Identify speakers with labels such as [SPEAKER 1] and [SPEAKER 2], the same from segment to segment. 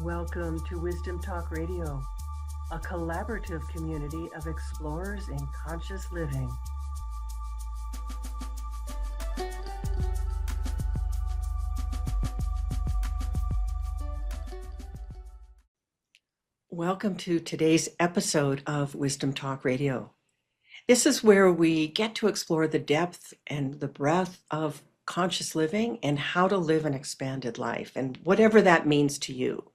[SPEAKER 1] Welcome to Wisdom Talk Radio, a collaborative community of explorers in conscious living. Welcome to today's episode of Wisdom Talk Radio. This is where we get to explore the depth and the breadth of conscious living and how to live an expanded life, and whatever that means to you.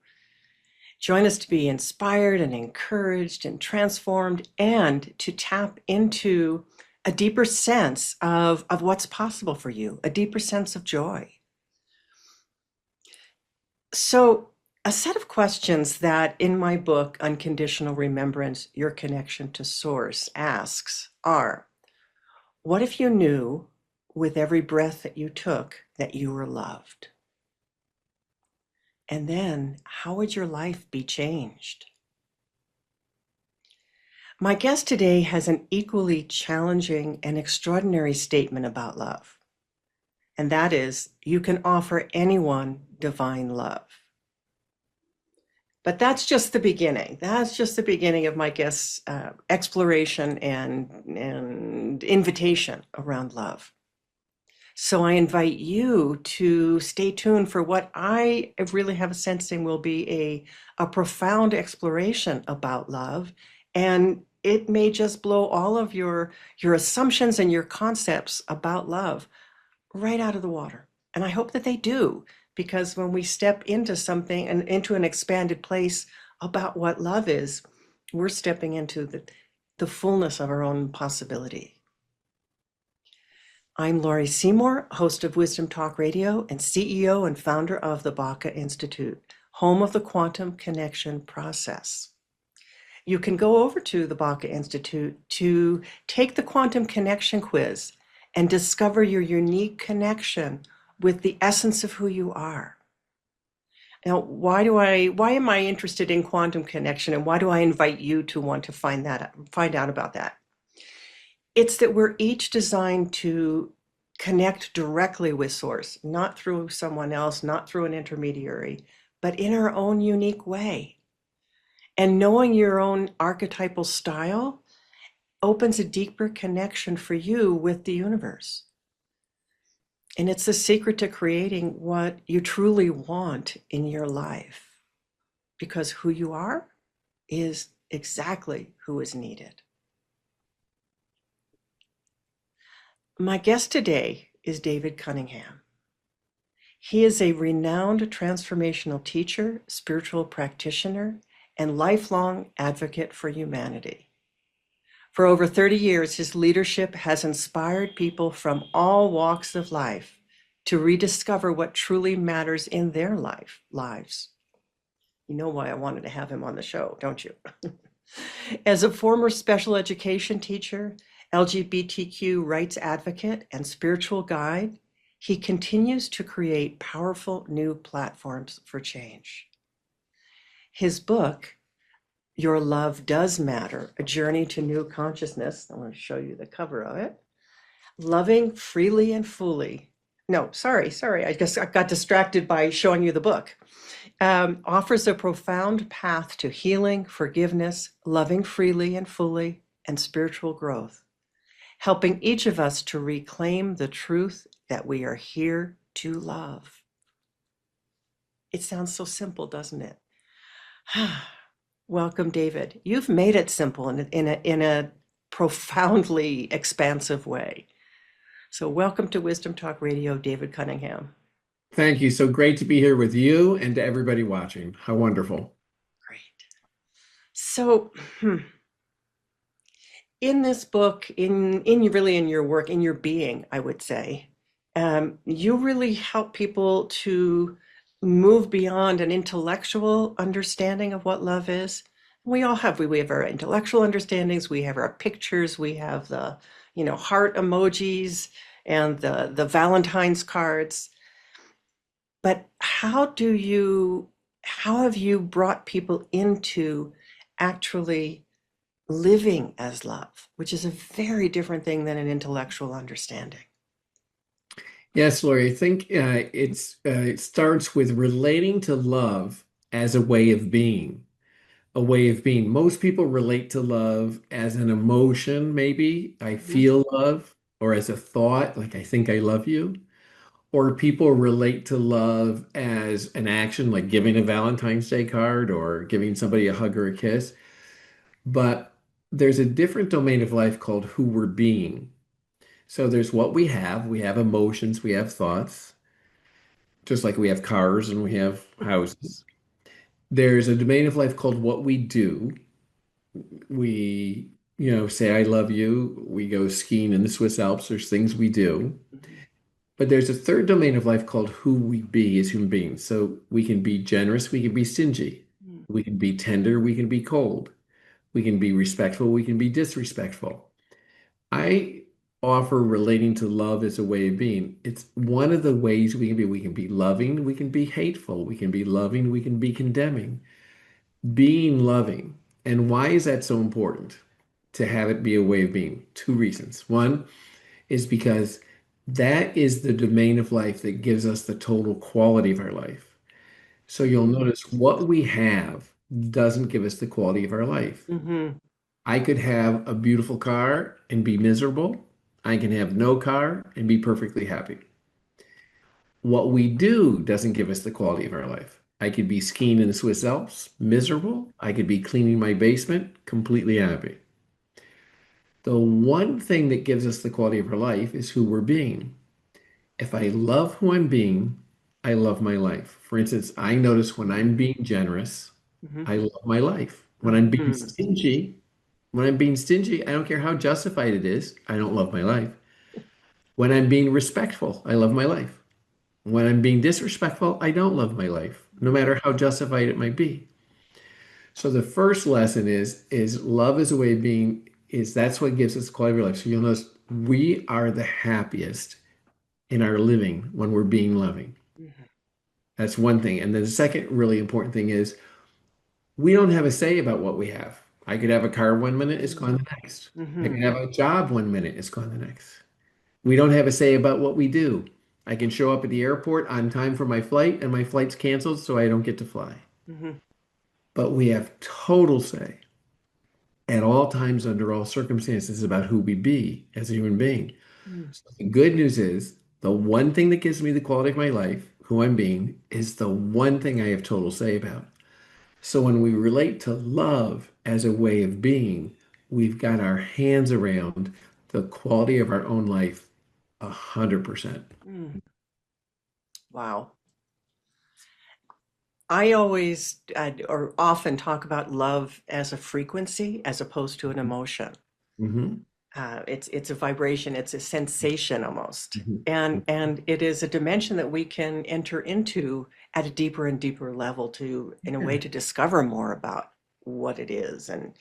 [SPEAKER 1] Join us to be inspired and encouraged and transformed, and to tap into a deeper sense of what's possible for you, a deeper sense of joy. So, a set of questions that in my book, Unconditional Remembrance, Your Connection to Source, asks are, what if you knew with every breath that you took that you were loved? And then, how would your life be changed? My guest today has an equally challenging and extraordinary statement about love. And that is, you can offer anyone divine love. But that's just the beginning. That's just the beginning of my guest's exploration and invitation around love. So I invite you to stay tuned for what I really have a sensing will be a profound exploration about love. And it may just blow all of your assumptions and your concepts about love right out of the water. And I hope that they do, because when we step into something and into an expanded place about what love is, we're stepping into the fullness of our own possibility. I'm Laurie Seymour, host of Wisdom Talk Radio and CEO and founder of the Baca Institute, home of the quantum connection process. You can go over to the Baca Institute to take the quantum connection quiz and discover your unique connection with the essence of who you are. Now, why am I interested in quantum connection, and why do I invite you to want to find out about that? It's that we're each designed to connect directly with Source, not through someone else, not through an intermediary, but in our own unique way. And knowing your own archetypal style opens a deeper connection for you with the universe. And it's the secret to creating what you truly want in your life, because who you are is exactly who is needed. My guest today is David Cunningham. He is a renowned transformational teacher, spiritual practitioner, and lifelong advocate for humanity. For over 30 years, his leadership has inspired people from all walks of life to rediscover what truly matters in their lives. You know why I wanted to have him on the show, don't you? As a former special education teacher, LGBTQ rights advocate, and spiritual guide, he continues to create powerful new platforms for change. His book, Your Love Does Matter, A Journey to New Consciousness, I want to show you the cover of it, Loving Freely and Fully. No, sorry, I guess I got distracted by showing you the book. Offers a profound path to healing, forgiveness, loving freely and fully, and spiritual growth, helping each of us to reclaim the truth that we are here to love. It sounds so simple, doesn't it? Welcome, David. You've made it simple in a profoundly expansive way. So welcome to Wisdom Talk Radio, David Cunningham.
[SPEAKER 2] Thank you. So great to be here with you and to everybody watching. How wonderful.
[SPEAKER 1] Great. So, in this book, in your work, in your being, I would say, you really help people to move beyond an intellectual understanding of what love is. We all have, we have our intellectual understandings, we have our pictures, we have the, heart emojis and the Valentine's cards. But how have you brought people into actually living as love, which is a very different thing than an intellectual understanding?
[SPEAKER 2] Yes, Laurie, I think it starts with relating to love as a way of being. A way of being. Most people relate to love as an emotion, maybe. I
[SPEAKER 1] Mhm.
[SPEAKER 2] feel love, or as a thought, like I think I love you. Or people relate to love as an action, like giving a Valentine's Day card or giving somebody a hug or a kiss. But there's a different domain of life called who we're being. So there's what we have. We have emotions, we have thoughts, just like we have cars and we have houses. There's a domain of life called what we do. We, say I love you. We go skiing in the Swiss Alps. There's things we do.
[SPEAKER 1] Mhm.
[SPEAKER 2] But there's a third domain of life called who we be as human beings. So we can be generous, we can be stingy.
[SPEAKER 1] Mhm.
[SPEAKER 2] We can be tender, we can be cold. We can be respectful, we can be disrespectful. I offer relating to love as a way of being. It's one of the ways we can be. We can be loving, we can be hateful, we can be loving, we can be condemning. Being loving. And why is that so important to have it be a way of being? Two reasons. One is because that is the domain of life that gives us the total quality of our life. So you'll notice what we have doesn't give us the quality of our life.
[SPEAKER 1] Mhm.
[SPEAKER 2] I could have a beautiful car and be miserable. I can have no car and be perfectly happy. What we do doesn't give us the quality of our life. I could be skiing in the Swiss Alps, miserable. I could be cleaning my basement, completely happy. The one thing that gives us the quality of our life is who we're being. If I love who I'm being, I love my life. For instance, I notice when I'm being generous,
[SPEAKER 1] Mhm.
[SPEAKER 2] I love my life.
[SPEAKER 1] Mhm.
[SPEAKER 2] When I'm being stingy, I don't care how justified it is, I don't love my life. When I'm being respectful, I love my life. When I'm being disrespectful, I don't love my life, no matter how justified it might be. So the first lesson is love is a way of being, is that's what gives us quality of life. So you'll notice we are the happiest in our living when we're being loving.
[SPEAKER 1] Mhm.
[SPEAKER 2] That's one thing. And then the second really important thing is we don't have a say about what we have. I could have a car one minute, it's gone the next. I
[SPEAKER 1] Mhm.
[SPEAKER 2] can have a job one minute, it's gone the next. We don't have a say about what we do. I can show up at the airport on time for my flight and my flight's canceled, so I don't get to fly.
[SPEAKER 1] Mhm.
[SPEAKER 2] But we have total say at all times, under all circumstances, about who we be as a human being.
[SPEAKER 1] Mhm.
[SPEAKER 2] So the good news is the one thing that gives me the quality of my life, who I'm being, is the one thing I have total say about. So when we relate to love as a way of being, we've got our hands around the quality of our own life 100%.
[SPEAKER 1] Mhm. Wow. I always or often talk about love as a frequency as opposed to an emotion.
[SPEAKER 2] Hmm.
[SPEAKER 1] It's a vibration, it's a sensation almost,
[SPEAKER 2] Hmm.
[SPEAKER 1] and it is a dimension that we can enter into at a deeper and deeper level to, in a way,
[SPEAKER 2] Yeah.
[SPEAKER 1] to discover more about what it is and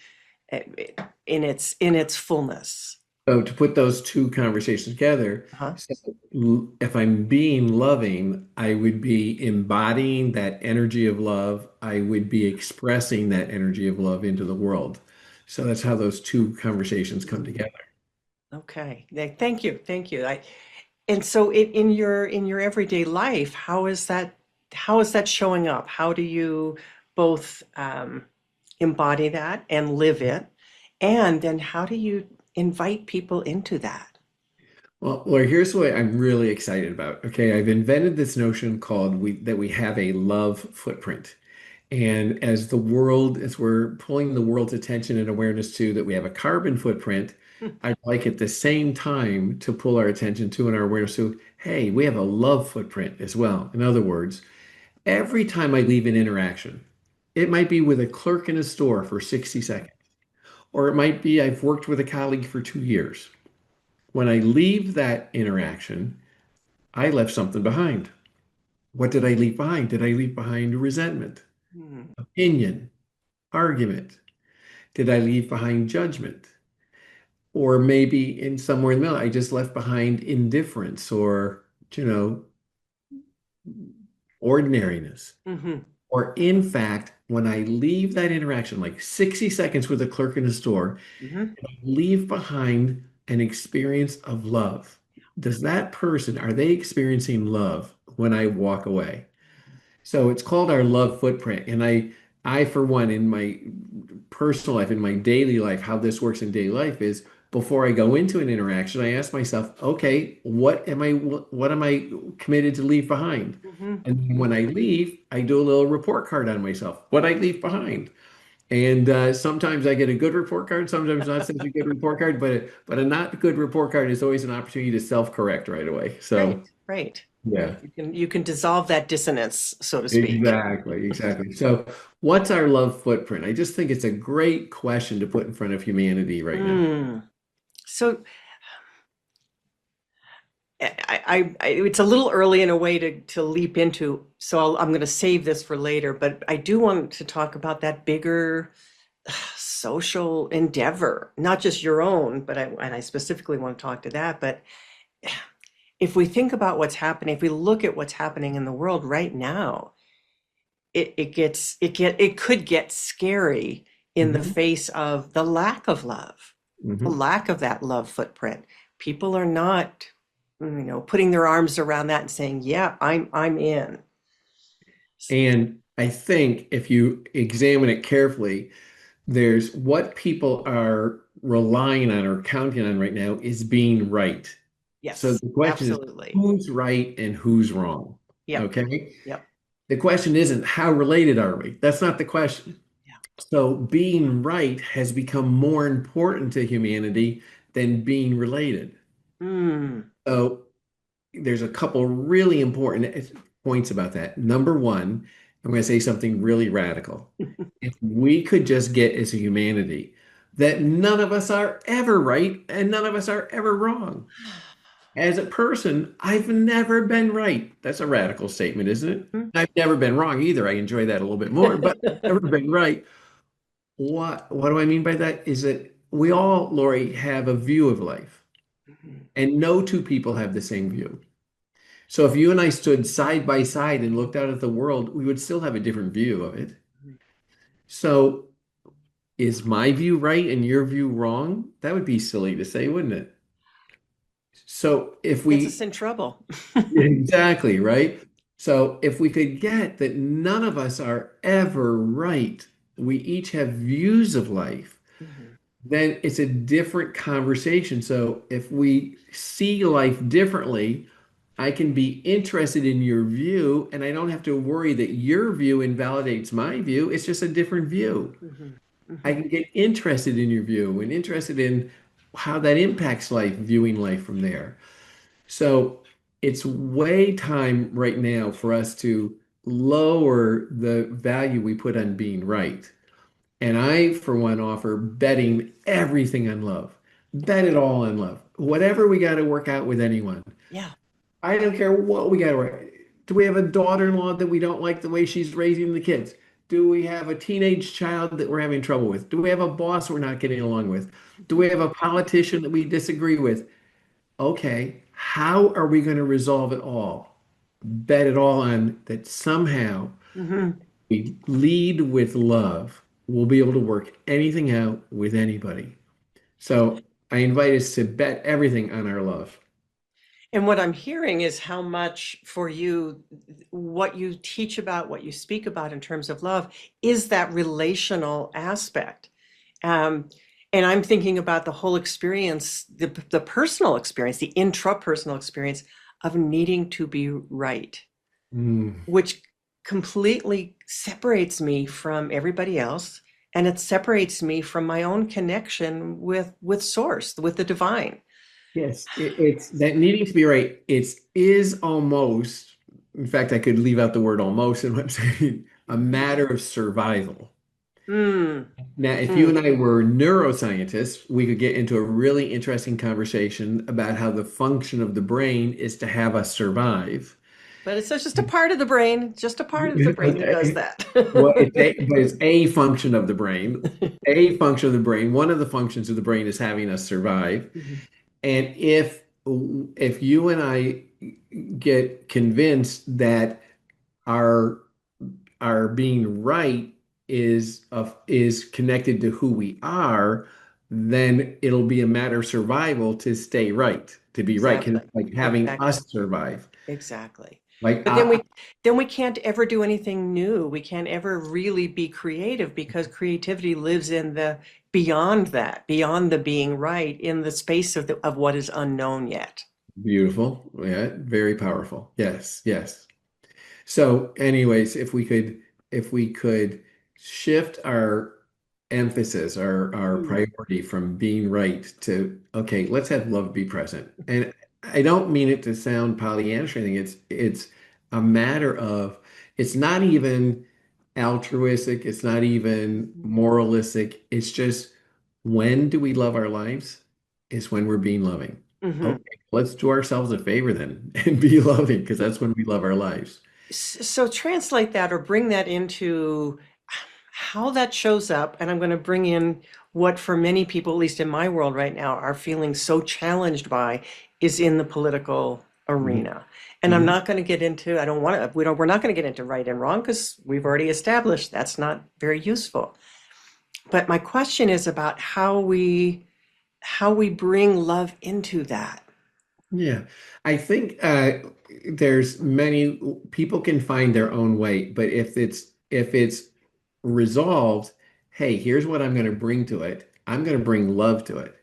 [SPEAKER 1] in its fullness.
[SPEAKER 2] So to put those two conversations together,
[SPEAKER 1] Uh-huh.
[SPEAKER 2] so if I'm being loving, I would be embodying that energy of love. I would be expressing that energy of love into the world. So that's how those two conversations come together.
[SPEAKER 1] Okay. Thank you. Thank you. And so in your everyday life, how is that showing up? How do you both embody that and live it? And then how do you invite people into that?
[SPEAKER 2] Well, Laura, here's what I'm really excited about. Okay, I've invented this notion called that we have a love footprint. And as we're pulling the world's attention and awareness to that we have a carbon footprint,
[SPEAKER 1] Hmm.
[SPEAKER 2] I'd like at the same time to pull our attention to and our awareness to, hey, we have a love footprint as well. In other words, every time I leave an interaction, it might be with a clerk in a store for 60 seconds, or it might be I've worked with a colleague for 2 years. When I leave that interaction, I left something behind. What did I leave behind? Did I leave behind resentment,
[SPEAKER 1] Hmm.
[SPEAKER 2] opinion, argument? Did I leave behind judgment? Or maybe in somewhere in the middle, I just left behind indifference or, you know, ordinariness.
[SPEAKER 1] Hmm.
[SPEAKER 2] Or in fact, when I leave that interaction, like 60 seconds with a clerk in a store,
[SPEAKER 1] Hmm.
[SPEAKER 2] leave behind an experience of love. Does that person, are they experiencing love when I walk away? So it's called our love footprint. And I for one, in my personal life, in my daily life, how this works in daily life is before I go into an interaction, I ask myself, okay, what am I committed to leave behind?
[SPEAKER 1] Hmm.
[SPEAKER 2] And then when I leave, I do a little report card on myself, what I leave behind. And sometimes I get a good report card, sometimes not such a good report card, but a not good report card is always an opportunity to self-correct right away. So
[SPEAKER 1] Right, right,
[SPEAKER 2] yeah.
[SPEAKER 1] right. You can dissolve that dissonance, so to speak.
[SPEAKER 2] Exactly, exactly. So, what's our love footprint? I just think it's a great question to put in front of humanity right now.
[SPEAKER 1] Mm. So it's a little early in a way to leap into, so I'm going to save this for later, but I do want to talk about that bigger social endeavor, not just your own, but I specifically want to talk to that. But if we think about what's happening, if we look at what's happening in the world right now, it could get scary in the
[SPEAKER 2] Hmm.
[SPEAKER 1] face of the lack of love, the
[SPEAKER 2] Hmm.
[SPEAKER 1] lack of that love footprint. People are not, putting their arms around that and saying, "Yeah, I'm in."
[SPEAKER 2] And I think if you examine it carefully, there's what people are relying on or counting on right now is being right. So
[SPEAKER 1] Yes,
[SPEAKER 2] the question is
[SPEAKER 1] absolutely.
[SPEAKER 2] who's right and who's wrong?
[SPEAKER 1] Yep,
[SPEAKER 2] Okay.
[SPEAKER 1] yep,
[SPEAKER 2] The question isn't how related are we? That's not the question.
[SPEAKER 1] yeah.
[SPEAKER 2] So being right has become more important to humanity than being related.
[SPEAKER 1] Mm.
[SPEAKER 2] So there's a couple really important points about that. Number one, I'm going to say something really radical. If we could just get as a humanity that none of us are ever right and none of us are ever wrong. As a person, I've never been right. That's a radical statement, isn't it? I've never been wrong either. I enjoy that a little bit more, but I've never been right. What do I mean by that? Is that we all, Lori, have a view of life, and no two people have the same view. So if you and I stood side by side and looked out at the world, we would still have a different view of it. So is my view right and your view wrong? That would be silly to say, wouldn't it? So if
[SPEAKER 1] Gets us
[SPEAKER 2] we
[SPEAKER 1] in trouble.
[SPEAKER 2] exactly, right? So if we could get that none of us are ever right, we each have views of life,
[SPEAKER 1] Mhm.
[SPEAKER 2] then it's a different conversation. So if we see life differently, I can be interested in your view, and I don't have to worry that your view invalidates my view. It's just a different view.
[SPEAKER 1] Mhm.
[SPEAKER 2] I
[SPEAKER 1] Mhm.
[SPEAKER 2] can get interested in your view and interested in how that impacts life, viewing life from there. So it's way time right now for us to lower the value we put on being right. And I, for one, offer betting everything on love. Bet it all on love. Whatever we got to work out with anyone.
[SPEAKER 1] Yeah.
[SPEAKER 2] I don't care what we got to work. Do we have a daughter-in-law that we don't like the way she's raising the kids? Do we have a teenage child that we're having trouble with? Do we have a boss we're not getting along with? Do we have a politician that we disagree with? Okay, how are we going to resolve it all? Bet it all on that somehow
[SPEAKER 1] Mhm.
[SPEAKER 2] we lead with love. We'll be able to work anything out with anybody. So I invite us to bet everything on our love.
[SPEAKER 1] And what I'm hearing is how much for you, what you teach about, what you speak about in terms of love is that relational aspect. Um, and I'm thinking about the whole experience, the personal experience, the intrapersonal experience of needing to be right,
[SPEAKER 2] Mm,
[SPEAKER 1] which completely separates me from everybody else. And it separates me from my own connection with source, with the divine.
[SPEAKER 2] yes, it's that needing to be right. It's is almost, in fact, I could leave out the word almost in what I'm saying, a matter of survival.
[SPEAKER 1] Mm,
[SPEAKER 2] Now, if you
[SPEAKER 1] mm.
[SPEAKER 2] and I were neuroscientists, we could get into a really interesting conversation about how the function of the brain is to have us survive.
[SPEAKER 1] But it's just a part of the brain, just a part of the brain that does
[SPEAKER 2] Okay.
[SPEAKER 1] that.
[SPEAKER 2] Well, but it's a function of the brain. A function of the brain. One of the functions of the brain is having us survive.
[SPEAKER 1] Mhm.
[SPEAKER 2] And if you and I get convinced that our our being right is connected to who we are, then it'll be a matter of survival to stay right, to be right, 'cause
[SPEAKER 1] Exactly.
[SPEAKER 2] it's like having
[SPEAKER 1] Exactly.
[SPEAKER 2] us survive.
[SPEAKER 1] Exactly.
[SPEAKER 2] Like
[SPEAKER 1] But then we can't ever do anything new. We can't ever really be creative because creativity lives in the beyond that, beyond the being right, in the space of what is unknown yet.
[SPEAKER 2] beautiful. Yeah, very powerful. Yes, yes. So, anyways, if we could shift our emphasis, our
[SPEAKER 1] Mm.
[SPEAKER 2] priority from being right to, okay, let's have love be present. And I don't mean it to sound Pollyannish or anything. It's a matter of it's not even altruistic, it's not even moralistic. It's just when do we love our lives? Is when we're being loving.
[SPEAKER 1] Hmm.
[SPEAKER 2] Okay, let's do ourselves a favor then and be loving because that's when we love our lives.
[SPEAKER 1] So translate that or bring that into how that shows up. And I'm going to bring in what, for many people, at least in my world right now, are feeling so challenged by is in the political
[SPEAKER 2] Mhm,
[SPEAKER 1] arena. And I'm
[SPEAKER 2] mhm.
[SPEAKER 1] not going to get into, I don't want to, we're not going to get into right and wrong because we've already established that's not very useful. But my question is about how we bring love into that.
[SPEAKER 2] Yeah, I think there's many people can find their own way, but if it's resolved, hey, here's what I'm going to bring to it. I'm going to bring love to it.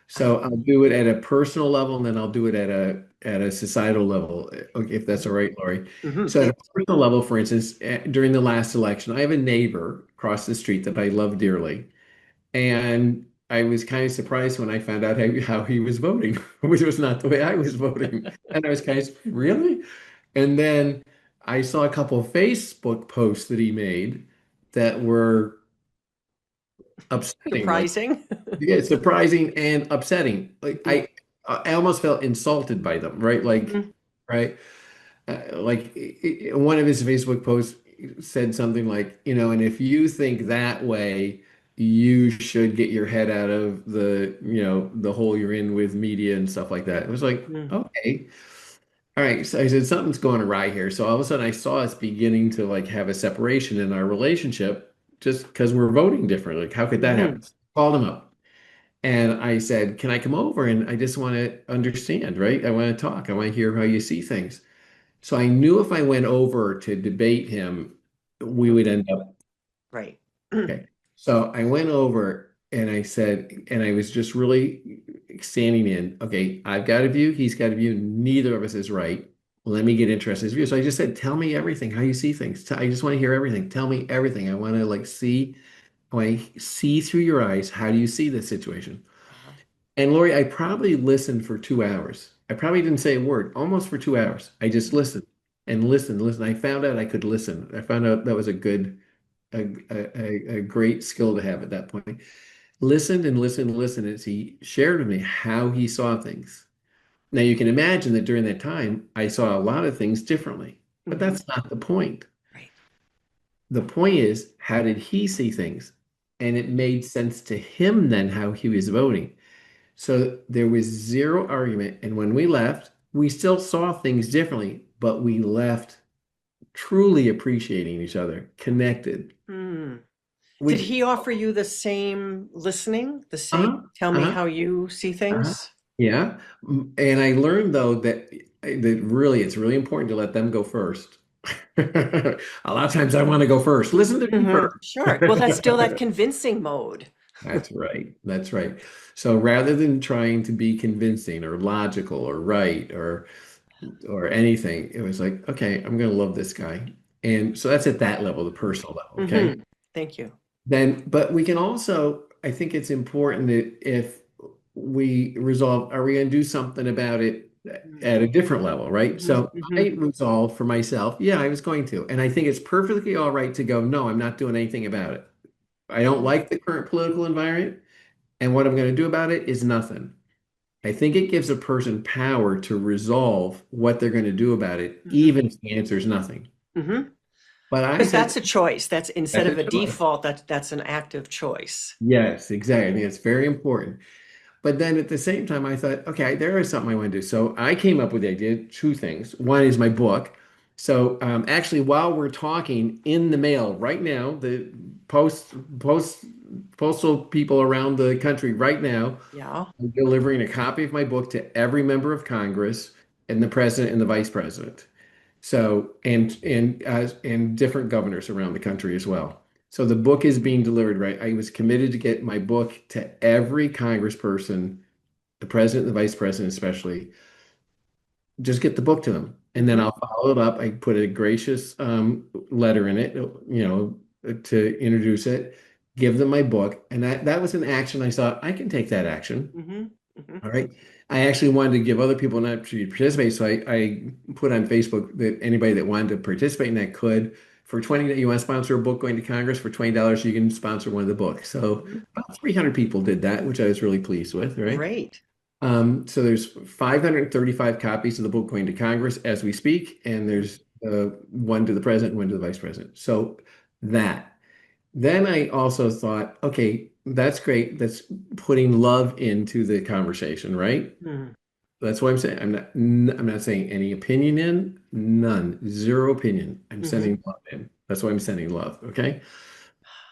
[SPEAKER 2] So I'll do it at a personal level, and then I'll do it at a societal level, okay, if that's all right, Laurie.
[SPEAKER 1] Hmm.
[SPEAKER 2] So at a personal level, for instance, during the last election, I have a neighbor across the street that I love dearly. And I was kind of surprised when I found out how he was voting, which was not the way I was voting. And I was kind of, really? And then I saw a couple of Facebook posts that he made that were upsetting, like,
[SPEAKER 1] Surprising.
[SPEAKER 2] yeah, surprising and upsetting. Like
[SPEAKER 1] Yeah.
[SPEAKER 2] I almost felt insulted by them, right? Like,
[SPEAKER 1] Mhm.
[SPEAKER 2] right? One of his Facebook posts said something like, and if you think that way, you should get your head out of the hole you're in with media and stuff like that. It was like,
[SPEAKER 1] Mm.
[SPEAKER 2] okay. All right. So I said, something's going awry here. So all of a sudden I saw us beginning to like have a separation in our relationship just because we're voting differently. Like, how could that
[SPEAKER 1] Mhm.
[SPEAKER 2] happen? Called him up. And I said, can I come over? And I just want to understand, right? I want to talk. I want to hear how you see things. So I knew if I went over to debate him, we would end up.
[SPEAKER 1] Right.
[SPEAKER 2] Okay. So I went over and I said, and I was just really standing in, okay, I've got a view, he's got a view, neither of us is right. Let me get interested in his view. So I just said, tell me everything, how you see things. I just want to hear everything. Tell me everything. I want to like see, I want to see through your eyes. How do you see this situation?
[SPEAKER 1] Uh-huh.
[SPEAKER 2] And Lori, I probably listened for 2 hours. I probably didn't say a word, almost for 2 hours. I just listened and listened, listened. I found out I could listen. I found out that was a great skill to have at that point. Listened and listened and listened as he shared with me how he saw things. Now you can imagine that during that time, I saw a lot of things differently, but
[SPEAKER 1] Mhm.
[SPEAKER 2] that's not the point.
[SPEAKER 1] Right.
[SPEAKER 2] The point is, how did he see things? And it made sense to him then how he was voting. So there was zero argument. And when we left, we still saw things differently, but we left truly appreciating each other, connected.
[SPEAKER 1] Hmm. Did
[SPEAKER 2] We,
[SPEAKER 1] he offer you the same listening, the same
[SPEAKER 2] uh-huh,
[SPEAKER 1] tell me
[SPEAKER 2] uh-huh,
[SPEAKER 1] how you see
[SPEAKER 2] uh-huh.
[SPEAKER 1] things?
[SPEAKER 2] Yeah. And I learned though that really it's really important to let them go first. A lot of times I want to go first. Listen to me
[SPEAKER 1] Hmm.
[SPEAKER 2] first.
[SPEAKER 1] Sure. Well, that's still that convincing mode.
[SPEAKER 2] That's right. That's right. So rather than trying to be convincing or logical or right or anything. It was like, okay, I'm going to love this guy. And so that's at that level, the personal level. Okay.
[SPEAKER 1] Hmm. Thank you.
[SPEAKER 2] Then, but we can also, I think it's important that if we resolve, are we going to do something about it at a different level, right?
[SPEAKER 1] Hmm.
[SPEAKER 2] So
[SPEAKER 1] Hmm.
[SPEAKER 2] I resolved for myself, yeah, I was going to. And I think it's perfectly all right to go, no, I'm not doing anything about it. I don't like the current political environment. And what I'm going to do about it is nothing. I think it gives a person power to resolve what they're going to do about it,
[SPEAKER 1] Hmm.
[SPEAKER 2] even if the answer is nothing.
[SPEAKER 1] Hmm.
[SPEAKER 2] But I
[SPEAKER 1] Because
[SPEAKER 2] said,
[SPEAKER 1] that's a choice. That's instead
[SPEAKER 2] that's a
[SPEAKER 1] of a
[SPEAKER 2] choice.
[SPEAKER 1] default, that's an active choice.
[SPEAKER 2] Yes, exactly. I think it's very important. But then at the same time, I thought, okay, there is something I want to do. So I came up with the idea, two things. One is my book. So actually, while we're talking in the mail right now, the post postal people around the country right now
[SPEAKER 1] Yeah.
[SPEAKER 2] are delivering a copy of my book to every member of Congress and the president and the vice president. So, and different governors around the country as well. So the book is being delivered, right? I was committed to get my book to every congressperson, the president, the vice president, especially. Just get the book to them, and then
[SPEAKER 1] Hmm.
[SPEAKER 2] I'll follow it up. I put a gracious letter in it, to introduce it, give them my book, and that was an action. I thought I can take that action.
[SPEAKER 1] Hmm. Hmm.
[SPEAKER 2] All right. I actually wanted to give other people an opportunity to participate. So I put on Facebook that anybody that wanted to participate in that could. For 20, you want to sponsor a book going to Congress, for $20, you can sponsor one of the books. So
[SPEAKER 1] Hmm.
[SPEAKER 2] about 300 people did that, which I was really pleased with, right?
[SPEAKER 1] Great.
[SPEAKER 2] So there's 535 copies of the book going to Congress as we speak, and there's one to the president, one to the vice president. So that. Then I also thought, okay, that's great. That's putting love into the conversation, right?
[SPEAKER 1] Hmm.
[SPEAKER 2] That's what I'm saying. I'm not saying any opinion in, none, zero opinion. I'm
[SPEAKER 1] Hmm.
[SPEAKER 2] sending love in. That's why I'm sending love. Okay.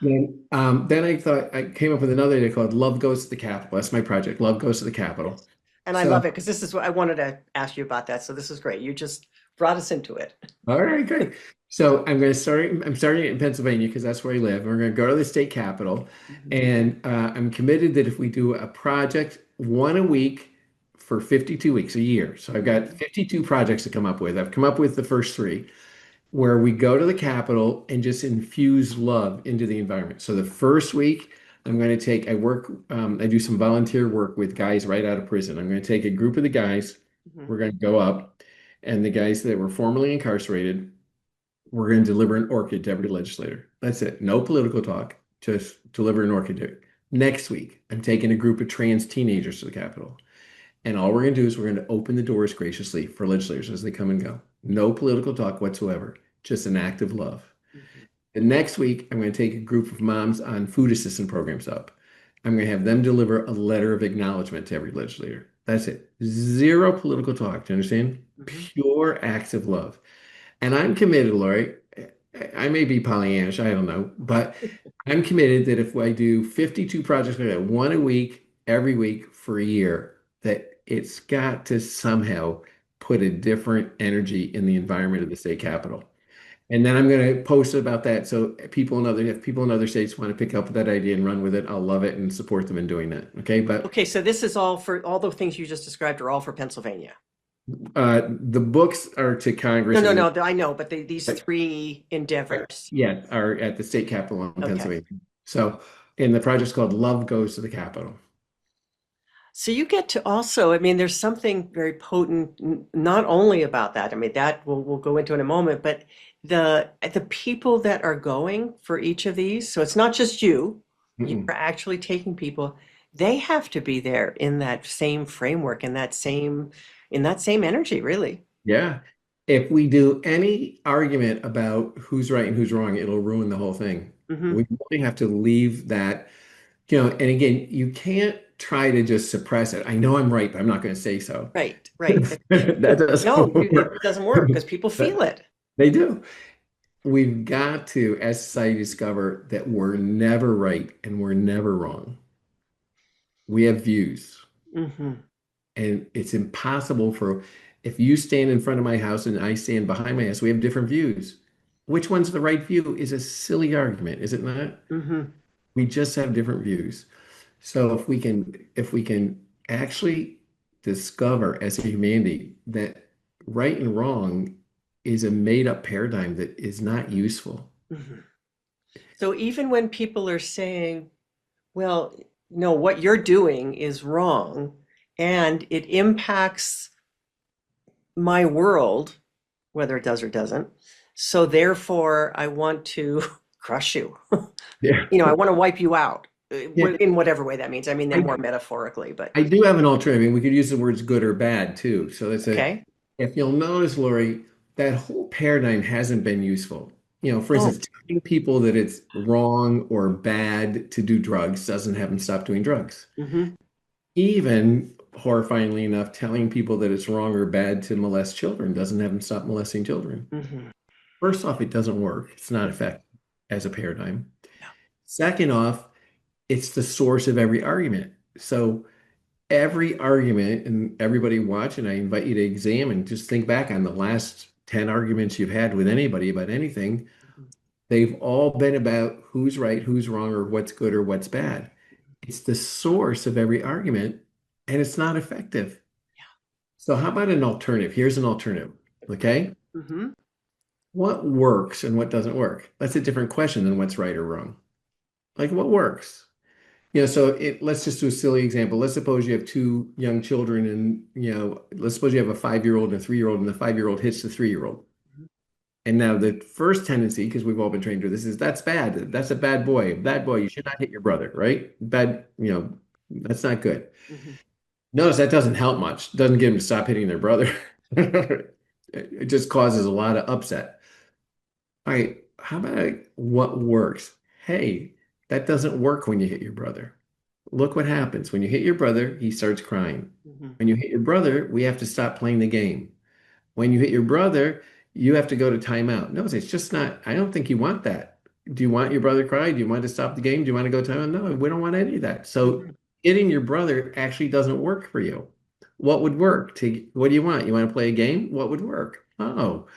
[SPEAKER 2] Then I thought I came up with another idea called Love Goes to the Capitol. That's my project. Love Goes to the Capitol.
[SPEAKER 1] Yes. And I
[SPEAKER 2] So,
[SPEAKER 1] love it because this is what I wanted to ask you about that. So this is great. You just brought us into it.
[SPEAKER 2] all right, great. So I'm starting in Pennsylvania because that's where I live. We're going to go to the state capitol.
[SPEAKER 1] Hmm.
[SPEAKER 2] And I'm committed that if we do a project one a week for 52 weeks, a year. So I've got
[SPEAKER 1] Hmm.
[SPEAKER 2] 52 projects to come up with. I've come up with the first three, where we go to the Capitol and just infuse love into the environment. So the first week, I'm going to take, I do some volunteer work with guys right out of prison. I'm going to take a group of the guys,
[SPEAKER 1] Hmm.
[SPEAKER 2] we're going to go up, and the guys that were formerly incarcerated, we're going to deliver an orchid to every legislator. That's it. No political talk, just deliver an orchid to it. Next week, I'm taking a group of trans teenagers to the Capitol. And all we're going to do is we're going to open the doors graciously for legislators as they come and go. No political talk whatsoever, just an act of love.
[SPEAKER 1] Hmm.
[SPEAKER 2] The next week, I'm going to take a group of moms on food assistance programs up. I'm going to have them deliver a letter of acknowledgement to every legislator. That's it. Zero political talk. Do you understand?
[SPEAKER 1] Hmm.
[SPEAKER 2] Pure acts of love. And I'm committed, Lori. I may be Pollyannish, I don't know, but I'm committed that if I do 52 projects like that, one a week, every week for a year, that it's got to somehow put a different energy in the environment of the state capitol. And then I'm going to post about that. So if people in other states want to pick up that idea and run with it, I'll love it and support them in doing that. Okay. But
[SPEAKER 1] Okay, so this is all for all the things you just described are all for Pennsylvania.
[SPEAKER 2] the books are to
[SPEAKER 1] No,
[SPEAKER 2] Congress
[SPEAKER 1] no,
[SPEAKER 2] and
[SPEAKER 1] no, I know, but these three endeavors.
[SPEAKER 2] yeah, are at the state capitol in
[SPEAKER 1] Okay.
[SPEAKER 2] Pennsylvania. So, and the project's called Love Goes to the Capitol.
[SPEAKER 1] So you get to also, I mean, there's something very potent, not only about that. I mean, that we'll go into in a moment, but the people that are going for each of these. So it's not just you. You're
[SPEAKER 2] Mm-mm.
[SPEAKER 1] actually taking people. They have to be there in that same framework, in that same energy, really.
[SPEAKER 2] Yeah. If we do any argument about who's right and who's wrong, it'll ruin the whole thing.
[SPEAKER 1] Hmm.
[SPEAKER 2] We really have to leave that, and again, you can't try to just suppress it. I know I'm right, but I'm not going to say so.
[SPEAKER 1] Right, right.
[SPEAKER 2] That
[SPEAKER 1] No,
[SPEAKER 2] doesn't
[SPEAKER 1] it
[SPEAKER 2] work.
[SPEAKER 1] doesn't work because people feel
[SPEAKER 2] But
[SPEAKER 1] it.
[SPEAKER 2] they do. We've got to, as society, discover that we're never right and we're never wrong. We have views.
[SPEAKER 1] Hmm.
[SPEAKER 2] And it's impossible if you stand in front of my house and I stand behind my house, we have different views. Which one's the right view is a silly argument, is it not?
[SPEAKER 1] Hmm.
[SPEAKER 2] We just have different views. So if we can actually discover as a humanity that right and wrong is a made up paradigm that is not useful.
[SPEAKER 1] Hmm. So even when people are saying, well, no, what you're doing is wrong and it impacts my world, whether it does or doesn't. So therefore, I want to crush you.
[SPEAKER 2] Yeah.
[SPEAKER 1] I want to wipe you out
[SPEAKER 2] Yeah.
[SPEAKER 1] in whatever way that means. I mean, that
[SPEAKER 2] I,
[SPEAKER 1] more metaphorically, but
[SPEAKER 2] I do have an alternative. I mean, we could use the words good or bad too. So
[SPEAKER 1] okay.
[SPEAKER 2] if you'll notice, Lori, that whole paradigm hasn't been useful. For
[SPEAKER 1] Oh,
[SPEAKER 2] instance, telling people that it's wrong or bad to do drugs doesn't have them stop doing drugs.
[SPEAKER 1] hmm.
[SPEAKER 2] Even horrifyingly enough, telling people that it's wrong or bad to molest children doesn't have them stop molesting children.
[SPEAKER 1] Hmm.
[SPEAKER 2] First off, it doesn't work. It's not effective as a paradigm.
[SPEAKER 1] Yeah.
[SPEAKER 2] Second off, it's the source of every argument. So every argument, and everybody watching, I invite you to examine, just think back on the last 10 arguments you've had with anybody about anything,
[SPEAKER 1] Mhm.
[SPEAKER 2] they've all been about who's right, who's wrong, or what's good or what's bad. It's the source of every argument, and it's not effective. So, how about an alternative? Here's an alternative. Okay.
[SPEAKER 1] Mhm.
[SPEAKER 2] What works and what doesn't work? That's a different question than what's right or wrong. Like, what works? Let's just do a silly example. Let's suppose you have two young children, and let's suppose you have a 5-year-old and a 3-year-old, and the 5-year-old hits the 3-year-old.
[SPEAKER 1] Mhm.
[SPEAKER 2] And now the first tendency, because we've all been trained to this, is that's bad. That's a bad boy. Bad boy. You should not hit your brother, right? Bad, that's not good.
[SPEAKER 1] Mhm.
[SPEAKER 2] Notice that doesn't help much. Doesn't get them to stop hitting their brother. It just causes a lot of upset. All right, how about what works? Hey, that doesn't work when you hit your brother. Look what happens. When you hit your brother, he starts crying.
[SPEAKER 1] Mhm.
[SPEAKER 2] When you hit your brother, we have to stop playing the game. When you hit your brother, you have to go to timeout. No, it's just not, I don't think you want that. Do you want your brother to cry? Do you want to stop the game? Do you want to go to timeout? No, we don't want any of that. So
[SPEAKER 1] Mhm.
[SPEAKER 2] hitting your brother actually doesn't work for you. What would work? What do you want? You want to play a game? What would work? Oh,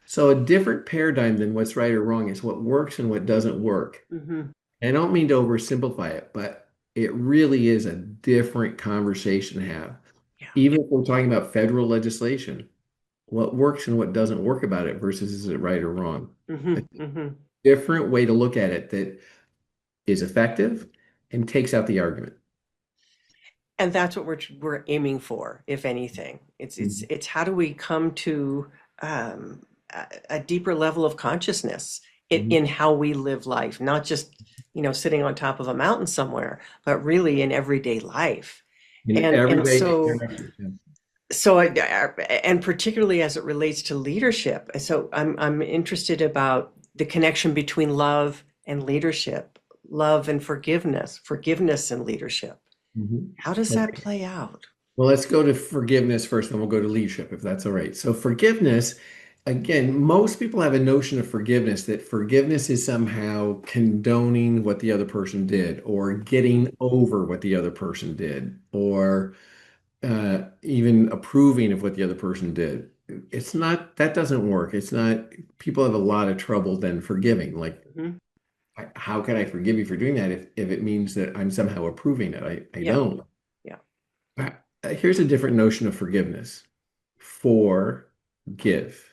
[SPEAKER 2] so a different paradigm than what's right or wrong is what works and what doesn't work.
[SPEAKER 1] Mhm.
[SPEAKER 2] I don't mean to oversimplify it, but it really is a different conversation to have.
[SPEAKER 1] Yeah.
[SPEAKER 2] Even if we're talking about federal legislation, what works and what doesn't work about it versus is it right or wrong? A
[SPEAKER 1] Mhm. Mhm.
[SPEAKER 2] different way to look at it that is effective and takes out the argument.
[SPEAKER 1] And that's what we're aiming for, if anything. It's how do we come to a deeper level of consciousness
[SPEAKER 2] Mhm.
[SPEAKER 1] in how we live life, not just sitting on top of a mountain somewhere, but really in everyday life.
[SPEAKER 2] In
[SPEAKER 1] And
[SPEAKER 2] everyday
[SPEAKER 1] so
[SPEAKER 2] interaction.
[SPEAKER 1] and particularly as it relates to leadership. So I'm interested about the connection between love and leadership, love and forgiveness, forgiveness and leadership.
[SPEAKER 2] Mhm.
[SPEAKER 1] How does that
[SPEAKER 2] Okay.
[SPEAKER 1] play out?
[SPEAKER 2] Well, let's go to forgiveness first, then we'll go to leadership, if that's all right. So, forgiveness, again, most people have a notion of forgiveness that forgiveness is somehow condoning what the other person did, or getting over what the other person did, or even approving of what the other person did. It's not, that doesn't work. It's not, people have a lot of trouble then forgiving. Like,
[SPEAKER 1] Mhm.
[SPEAKER 2] how can I forgive you for doing that if it means that I'm somehow approving it? I
[SPEAKER 1] Yeah,
[SPEAKER 2] don't.
[SPEAKER 1] yeah.
[SPEAKER 2] Uh, Here's a different notion of forgiveness. Forgive.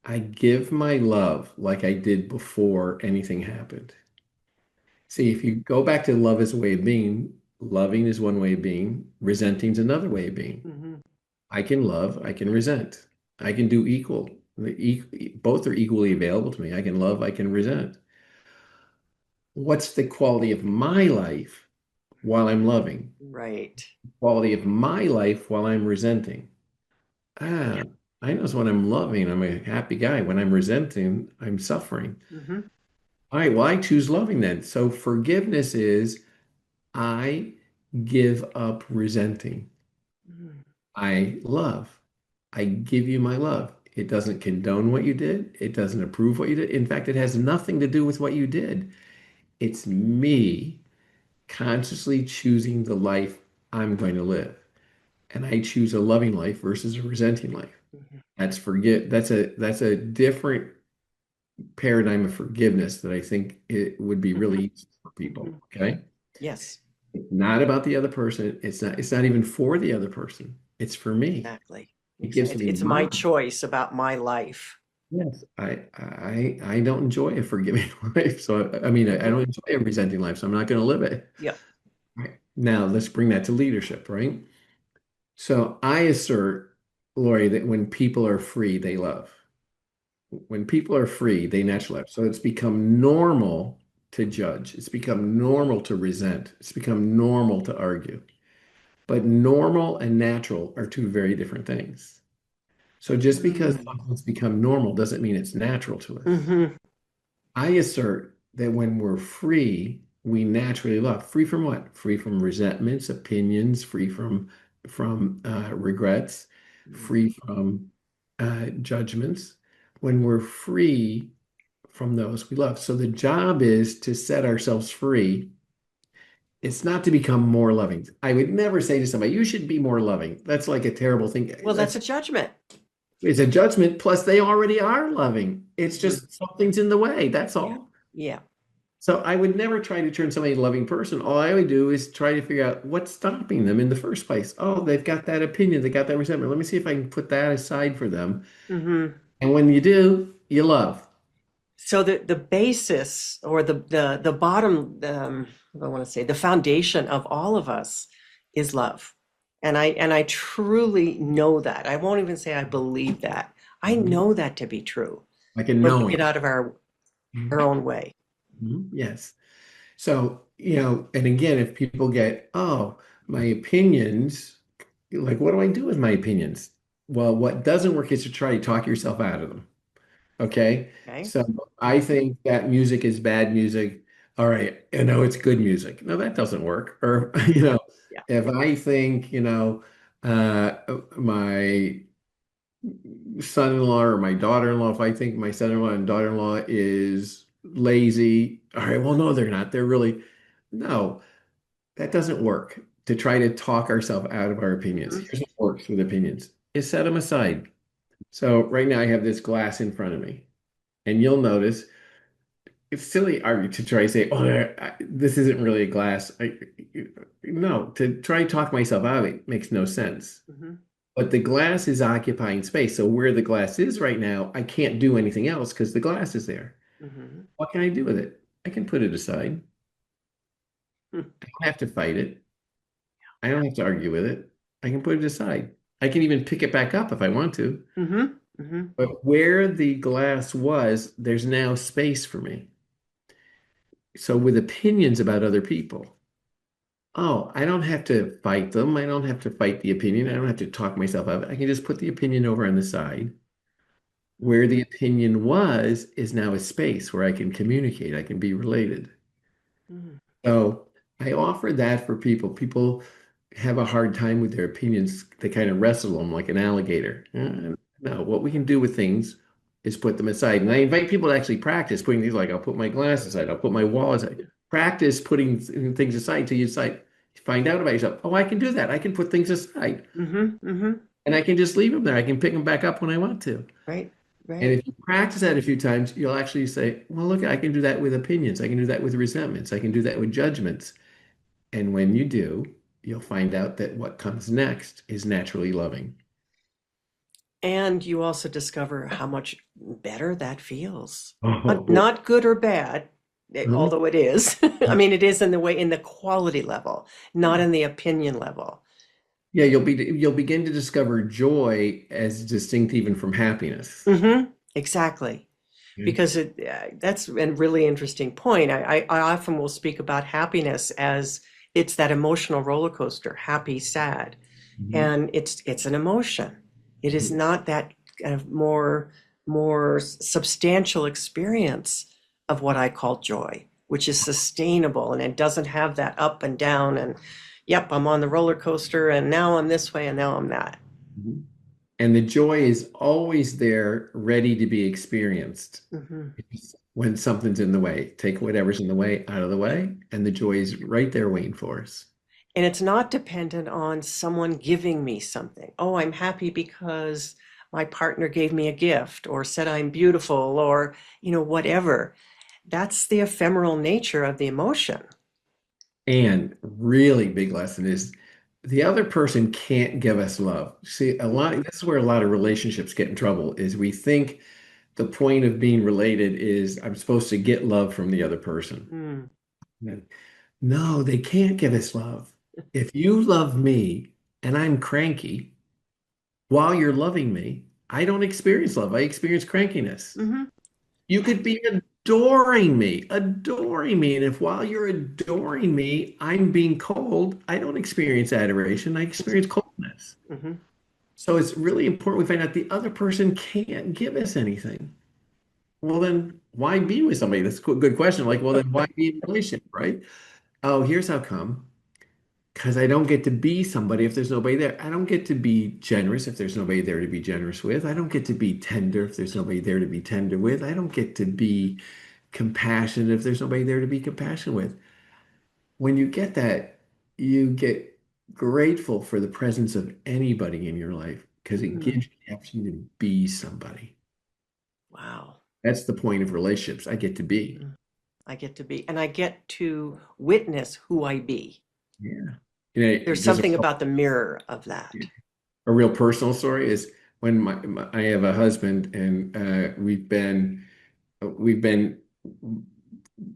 [SPEAKER 2] I give my love like I did before anything happened. See, if you go back to love as a way of being, loving is one way of being, resenting is another way of being.
[SPEAKER 1] Mhm.
[SPEAKER 2] I can love, I can resent. I can do equal. Both are equally available to me. I can love, I can resent. What's the quality of my life while I'm loving?
[SPEAKER 1] Right.
[SPEAKER 2] Quality of my life while I'm resenting.
[SPEAKER 1] Yeah.
[SPEAKER 2] Ah, I know when I'm loving, I'm a happy guy. When I'm resenting, I'm suffering.
[SPEAKER 1] Mhm.
[SPEAKER 2] All right, well, I choose loving then. So forgiveness is I give up resenting.
[SPEAKER 1] Mhm.
[SPEAKER 2] I love. I give you my love. It doesn't condone what you did. It doesn't approve what you did. In fact, it has nothing to do with what you did. It's me consciously choosing the life I'm going to live. And I choose a loving life versus a resenting life.
[SPEAKER 1] Mhm.
[SPEAKER 2] That's a different paradigm of forgiveness that I think it would be
[SPEAKER 1] Mhm.
[SPEAKER 2] really easy for people.
[SPEAKER 1] Mhm.
[SPEAKER 2] Okay.
[SPEAKER 1] Yes,
[SPEAKER 2] It's not about the other person. It's not even for the other person. It's for me.
[SPEAKER 1] exactly.
[SPEAKER 2] It gives me
[SPEAKER 1] It's
[SPEAKER 2] my
[SPEAKER 1] my choice about my life.
[SPEAKER 2] yes. I don't enjoy a forgiving life. So I mean I
[SPEAKER 1] Mhm.
[SPEAKER 2] don't enjoy a resenting life, so I'm not going to live it.
[SPEAKER 1] Yeah.
[SPEAKER 2] Right. Now let's bring that to leadership, right? So I assert, Lori, that when people are free, they love. When people are free, they naturally love. So it's become normal to judge. It's become normal to resent. It's become normal to argue. But normal and natural are two very different things. So just because
[SPEAKER 1] Mm.
[SPEAKER 2] something's become normal doesn't mean it's natural to us.
[SPEAKER 1] Mhm.
[SPEAKER 2] I assert that when we're free, we naturally love. Free from what? Free from resentments, opinions, free from regrets, free from judgments. When we're free from those, we love. So the job is to set ourselves free. It's not to become more loving. I would never say to somebody, "You should be more loving." That's like a terrible thing.
[SPEAKER 1] Well, that's
[SPEAKER 2] That's
[SPEAKER 1] a judgment.
[SPEAKER 2] It's a judgment, plus they already are loving. It's
[SPEAKER 1] Mhm.
[SPEAKER 2] just something's in the way. That's
[SPEAKER 1] Yeah.
[SPEAKER 2] all.
[SPEAKER 1] Yeah.
[SPEAKER 2] So I would never try to turn somebody into a loving person. All I would do is try to figure out what's stopping them in the first place. Oh, they've got that opinion, they got that resentment. Let me see if I can put that aside for them.
[SPEAKER 1] Hmm.
[SPEAKER 2] And when you do, you love.
[SPEAKER 1] So the basis or the bottom, I want to say the foundation of all of us is love. And I truly know that. I won't even say I believe that. I
[SPEAKER 2] Mhm.
[SPEAKER 1] know that to be true.
[SPEAKER 2] Like a
[SPEAKER 1] But we get
[SPEAKER 2] knowing.
[SPEAKER 1] out of our
[SPEAKER 2] Mhm.
[SPEAKER 1] own way.
[SPEAKER 2] Mhm. Yes. So, and again, if people get, oh, my opinions, like, what do I do with my opinions? Well, what doesn't work is to try to talk yourself out of them. Okay.
[SPEAKER 1] Okay.
[SPEAKER 2] So I think that music is bad music. All right. It's good music. No, that doesn't work. Or,
[SPEAKER 1] Yeah.
[SPEAKER 2] if I think, my son-in-law or my daughter-in-law, if I think my son-in-law and daughter-in-law is lazy, all right, well, no, they're not. They're really, no, that doesn't work to try to talk ourselves out of our opinions.
[SPEAKER 1] Mhm.
[SPEAKER 2] Here's what works with opinions is set them aside. So right now I have this glass in front of me, and you'll notice it's silly argue to try to say, oh, this isn't really a glass. No, to try to talk myself out of it makes no sense.
[SPEAKER 1] Mhm.
[SPEAKER 2] But the glass is occupying space. So where the glass is right now, I can't do anything else because the glass is there.
[SPEAKER 1] Mhm.
[SPEAKER 2] What can I do with it? I can put it aside.
[SPEAKER 1] Mhm.
[SPEAKER 2] I don't have to fight it. I don't have to argue with it. I can put it aside. I can even pick it back up if I want to.
[SPEAKER 1] Mhm. Mhm.
[SPEAKER 2] But where the glass was, there's now space for me. So with opinions about other people, oh, I don't have to fight them. I don't have to fight the opinion. I don't have to talk myself out of it. I can just put the opinion over on the side. Where the opinion was is now a space where I can communicate, I can be related.
[SPEAKER 1] Mhm.
[SPEAKER 2] So I offer that for people. People have a hard time with their opinions. They kind of wrestle them like an alligator. No, what we can do with things is put them aside. And I invite people to actually practice putting these, like, I'll put my glass aside, I'll put my wall aside. Practice putting things aside till you decide, find out about yourself. Oh, I can do that. I can put things aside
[SPEAKER 1] Mhm. Mhm.
[SPEAKER 2] and I can just leave them there. I can pick them back up when I want to.
[SPEAKER 1] Right.
[SPEAKER 2] And
[SPEAKER 1] Right.
[SPEAKER 2] if you practice that a few times, you'll actually say, well, look, I can do that with opinions. I can do that with resentments. I can do that with judgments. And when you do, you'll find out that what comes next is naturally loving.
[SPEAKER 1] And you also discover how much better that feels.
[SPEAKER 2] Oh, boy.
[SPEAKER 1] Not good or bad,
[SPEAKER 2] Mhm.
[SPEAKER 1] although it is. I mean, it is in the way, in the quality level, not in the opinion level.
[SPEAKER 2] Yeah, you'll begin to discover joy as distinct even from happiness.
[SPEAKER 1] Exactly.
[SPEAKER 2] Okay?
[SPEAKER 1] Because that's a really interesting point. I often will speak about happiness as it's that emotional roller coaster, happy, sad.
[SPEAKER 2] Mhm.
[SPEAKER 1] And it's an emotion. It is
[SPEAKER 2] Mhm.
[SPEAKER 1] not that kind of more substantial experience of what I call joy, which is sustainable and it doesn't have that up and down and yep, I'm on the roller coaster and now I'm this way and now I'm that.
[SPEAKER 2] Mhm. And the joy is always there, ready to be experienced.
[SPEAKER 1] Hmm.
[SPEAKER 2] When something's in the way, take whatever's in the way out of the way, and the joy is right there waiting for us.
[SPEAKER 1] And it's not dependent on someone giving me something. Oh, I'm happy because my partner gave me a gift or said I'm beautiful or, whatever. That's the ephemeral nature of the emotion.
[SPEAKER 2] And really big lesson is the other person can't give us love. See, this is where a lot of relationships get in trouble is we think the point of being related is I'm supposed to get love from the other person.
[SPEAKER 1] Mm,
[SPEAKER 2] No, they can't give us love. If you love me and I'm cranky while you're loving me, I don't experience love. I experience crankiness.
[SPEAKER 1] hmm.
[SPEAKER 2] You could be adoring me. And if while you're adoring me, I'm being cold, I don't experience adoration. I experience coldness.
[SPEAKER 1] Hmm.
[SPEAKER 2] So it's really important we find out the other person can't give us anything. Well, then why be with somebody? That's a good question. Like, well, then why be in a relationship, right? Oh, here's how come. Because I don't get to be somebody if there's nobody there. I don't get to be generous if there's nobody there to be generous with. I don't get to be tender if there's nobody there to be tender with. I don't get to be compassionate if there's nobody there to be compassionate with. When you get that, you get grateful for the presence of anybody in your life. because it
[SPEAKER 1] Mm.
[SPEAKER 2] gives you the opportunity to be somebody.
[SPEAKER 1] Wow.
[SPEAKER 2] That's the point of relationships. I get to be.
[SPEAKER 1] Mm. I get to be, and I get to witness who I be.
[SPEAKER 2] Yeah.
[SPEAKER 1] There's
[SPEAKER 2] There's
[SPEAKER 1] something about the mirror of that.
[SPEAKER 2] a real personal story is when I have a husband and we've been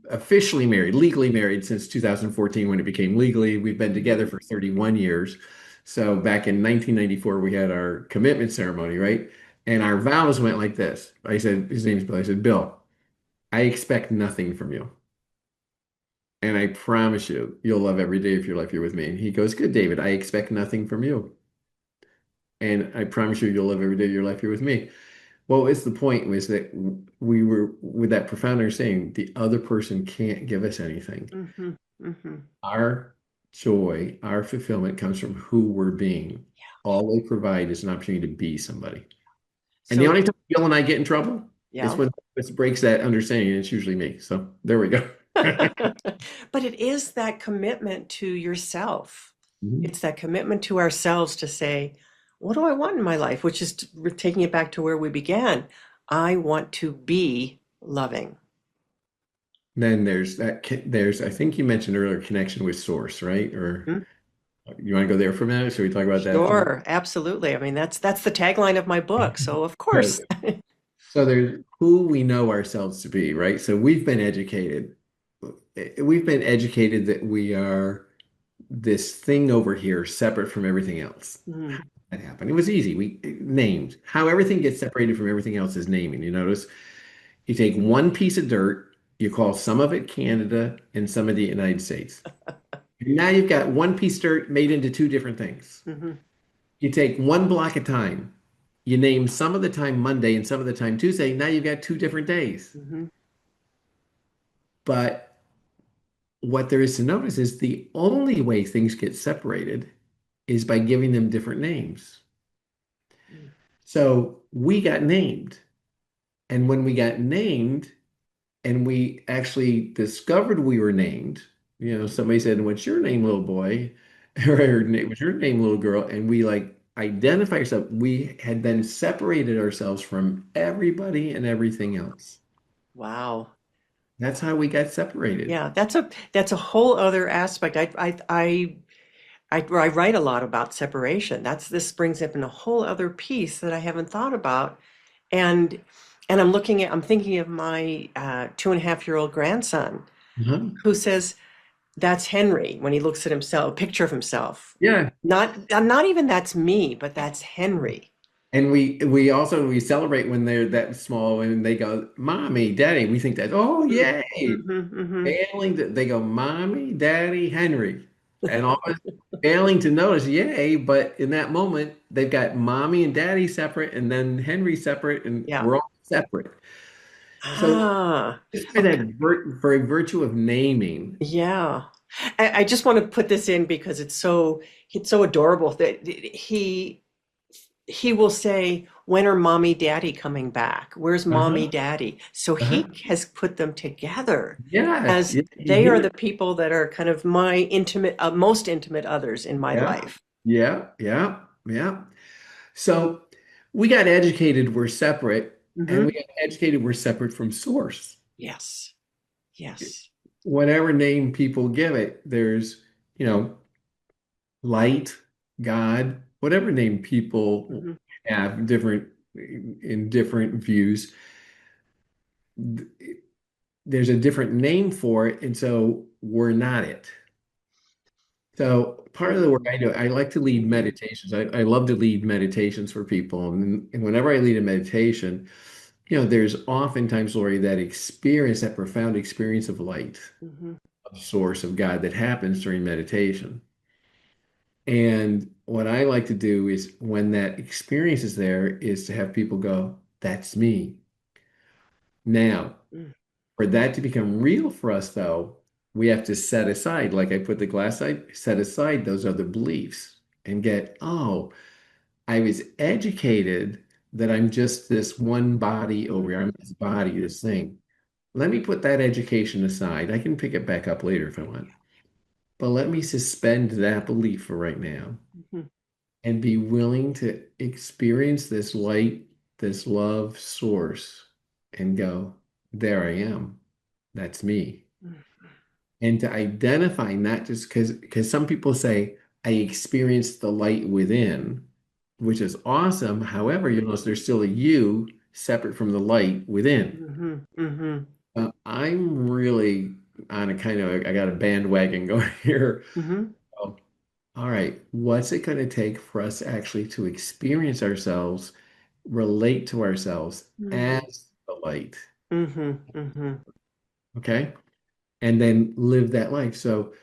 [SPEAKER 2] officially married, legally married since 2014 when it became legally. We've been
[SPEAKER 1] Mhm.
[SPEAKER 2] together for 31 years. So back in 1994, we had our commitment ceremony, right? And our vows went like this. I said, his name's Bill. I said, Bill, I expect nothing from you. And I promise you, you'll love every day of your life you're with me. And he goes, good, David, I expect nothing from you. And I promise you, you'll love every day of your life you're with me. Well, it's the point was that we were with that profound understanding, the other person can't give us anything.
[SPEAKER 1] Mhm. Mhm.
[SPEAKER 2] Our joy, our fulfillment comes from who we're being. All they provide is an opportunity to be somebody. And the
[SPEAKER 1] So,
[SPEAKER 2] only time Bill and I get in trouble is
[SPEAKER 1] yeah.
[SPEAKER 2] when it breaks that understanding, and it's usually me. So there we go.
[SPEAKER 1] But it is that commitment to yourself.
[SPEAKER 2] Mhm.
[SPEAKER 1] It's that commitment to ourselves to say, what do I want in my life? Which is we're taking it back to where we began. I want to be loving.
[SPEAKER 2] Then there's there's, I think you mentioned earlier, connection with source, right? Or
[SPEAKER 1] Mhm.
[SPEAKER 2] you want to go there for a minute? Should we talk about that for a minute?
[SPEAKER 1] Sure, absolutely. I mean, that's the tagline of my book. So of
[SPEAKER 2] Right.
[SPEAKER 1] course.
[SPEAKER 2] So there's who we know ourselves to be, right? So we've been educated. We've been educated that we are this thing over here separate from everything else.
[SPEAKER 1] Mm.
[SPEAKER 2] How did that happened? It was easy. We named how everything gets separated from everything else is naming. You notice you take one piece of dirt, you call some of it Canada and some of the United States. And now you've got one piece of dirt made into two different things.
[SPEAKER 1] Mhm.
[SPEAKER 2] You take one block of time, you name some of the time Monday and some of the time Tuesday. Now you've got two different days.
[SPEAKER 1] Mhm.
[SPEAKER 2] But what there is to notice is the only way things get separated is by giving them different names.
[SPEAKER 1] Mm.
[SPEAKER 2] So we got named. And when we got named and we actually discovered we were named, somebody said, what's your name, little boy? Or what's your name, little girl? And we like identify ourselves. We had then separated ourselves from everybody and everything else.
[SPEAKER 1] Wow.
[SPEAKER 2] That's how we got separated.
[SPEAKER 1] Yeah, that's a whole other aspect. I write a lot about separation. This brings up in a whole other piece that I haven't thought about. And I'm thinking of my 2.5-year-old grandson
[SPEAKER 2] Uh-huh.
[SPEAKER 1] who says that's Henry when he looks at himself, a picture of himself.
[SPEAKER 2] Yeah.
[SPEAKER 1] Not even that's me, but that's Henry.
[SPEAKER 2] And we also we celebrate when they're that small and they go, Mommy, Daddy. We think that, oh yay.
[SPEAKER 1] Mm-hmm.
[SPEAKER 2] Failing to they go, Mommy, Daddy, Henry. And almost failing to notice, yay, but in that moment, they've got mommy and daddy separate and then Henry separate, and
[SPEAKER 1] Yeah.
[SPEAKER 2] we're all separate. So
[SPEAKER 1] Ah,
[SPEAKER 2] just by that
[SPEAKER 1] okay.
[SPEAKER 2] very virtue of naming.
[SPEAKER 1] Yeah. I just want to put this in because it's so adorable that he will say, when are mommy daddy coming back? Where's mommy
[SPEAKER 2] Uh-huh.
[SPEAKER 1] daddy? So he
[SPEAKER 2] Uh-huh.
[SPEAKER 1] has put them together
[SPEAKER 2] Yeah.
[SPEAKER 1] as
[SPEAKER 2] Yeah, you
[SPEAKER 1] they are
[SPEAKER 2] hear
[SPEAKER 1] the
[SPEAKER 2] it.
[SPEAKER 1] people that are kind of my most intimate others in my
[SPEAKER 2] Yeah.
[SPEAKER 1] life.
[SPEAKER 2] Yeah. Yeah. Yeah. So we got educated, we're separate, and we
[SPEAKER 1] Hmm.
[SPEAKER 2] got educated, we're separate from source.
[SPEAKER 1] Yes. Yes.
[SPEAKER 2] Whatever name people give it, there's, you know, light, God, whatever name people
[SPEAKER 1] Hmm.
[SPEAKER 2] have different in different views, there's a different name for it, and so we're not it. So part of the work I do, I like to lead
[SPEAKER 1] Hmm.
[SPEAKER 2] meditations. I love to lead meditations for people. And whenever I lead a meditation, there's oftentimes, Lori, that experience, that profound experience of light,
[SPEAKER 1] Hmm.
[SPEAKER 2] of source of God that happens during meditation. And what I like to do is when that experience is there, is to have people go, that's me. Now, for that to become real for us, though, we have to set aside, like I put the glass side, set aside those other beliefs and get, oh, I was educated that I'm just this one body over here. I'm this body, this thing. Let me put that education aside. I can pick it back up later if I want. But let me suspend that belief for right now. and be willing to experience this light, this love source, and go, there I am. That's me. And to identify not just because some people say, I experienced the light within, which is awesome. However, you notice there's still a you separate from the light within.
[SPEAKER 1] Mm-hmm. Mm-hmm.
[SPEAKER 2] I'm really on a kind of, I got a bandwagon going here.
[SPEAKER 1] Mm-hmm.
[SPEAKER 2] Oh, all right, what's it going to take for us actually to experience ourselves, relate to ourselves
[SPEAKER 1] Mm-hmm.
[SPEAKER 2] as the light?
[SPEAKER 1] Mm-hmm. Mm-hmm.
[SPEAKER 2] Okay. And then live that life. So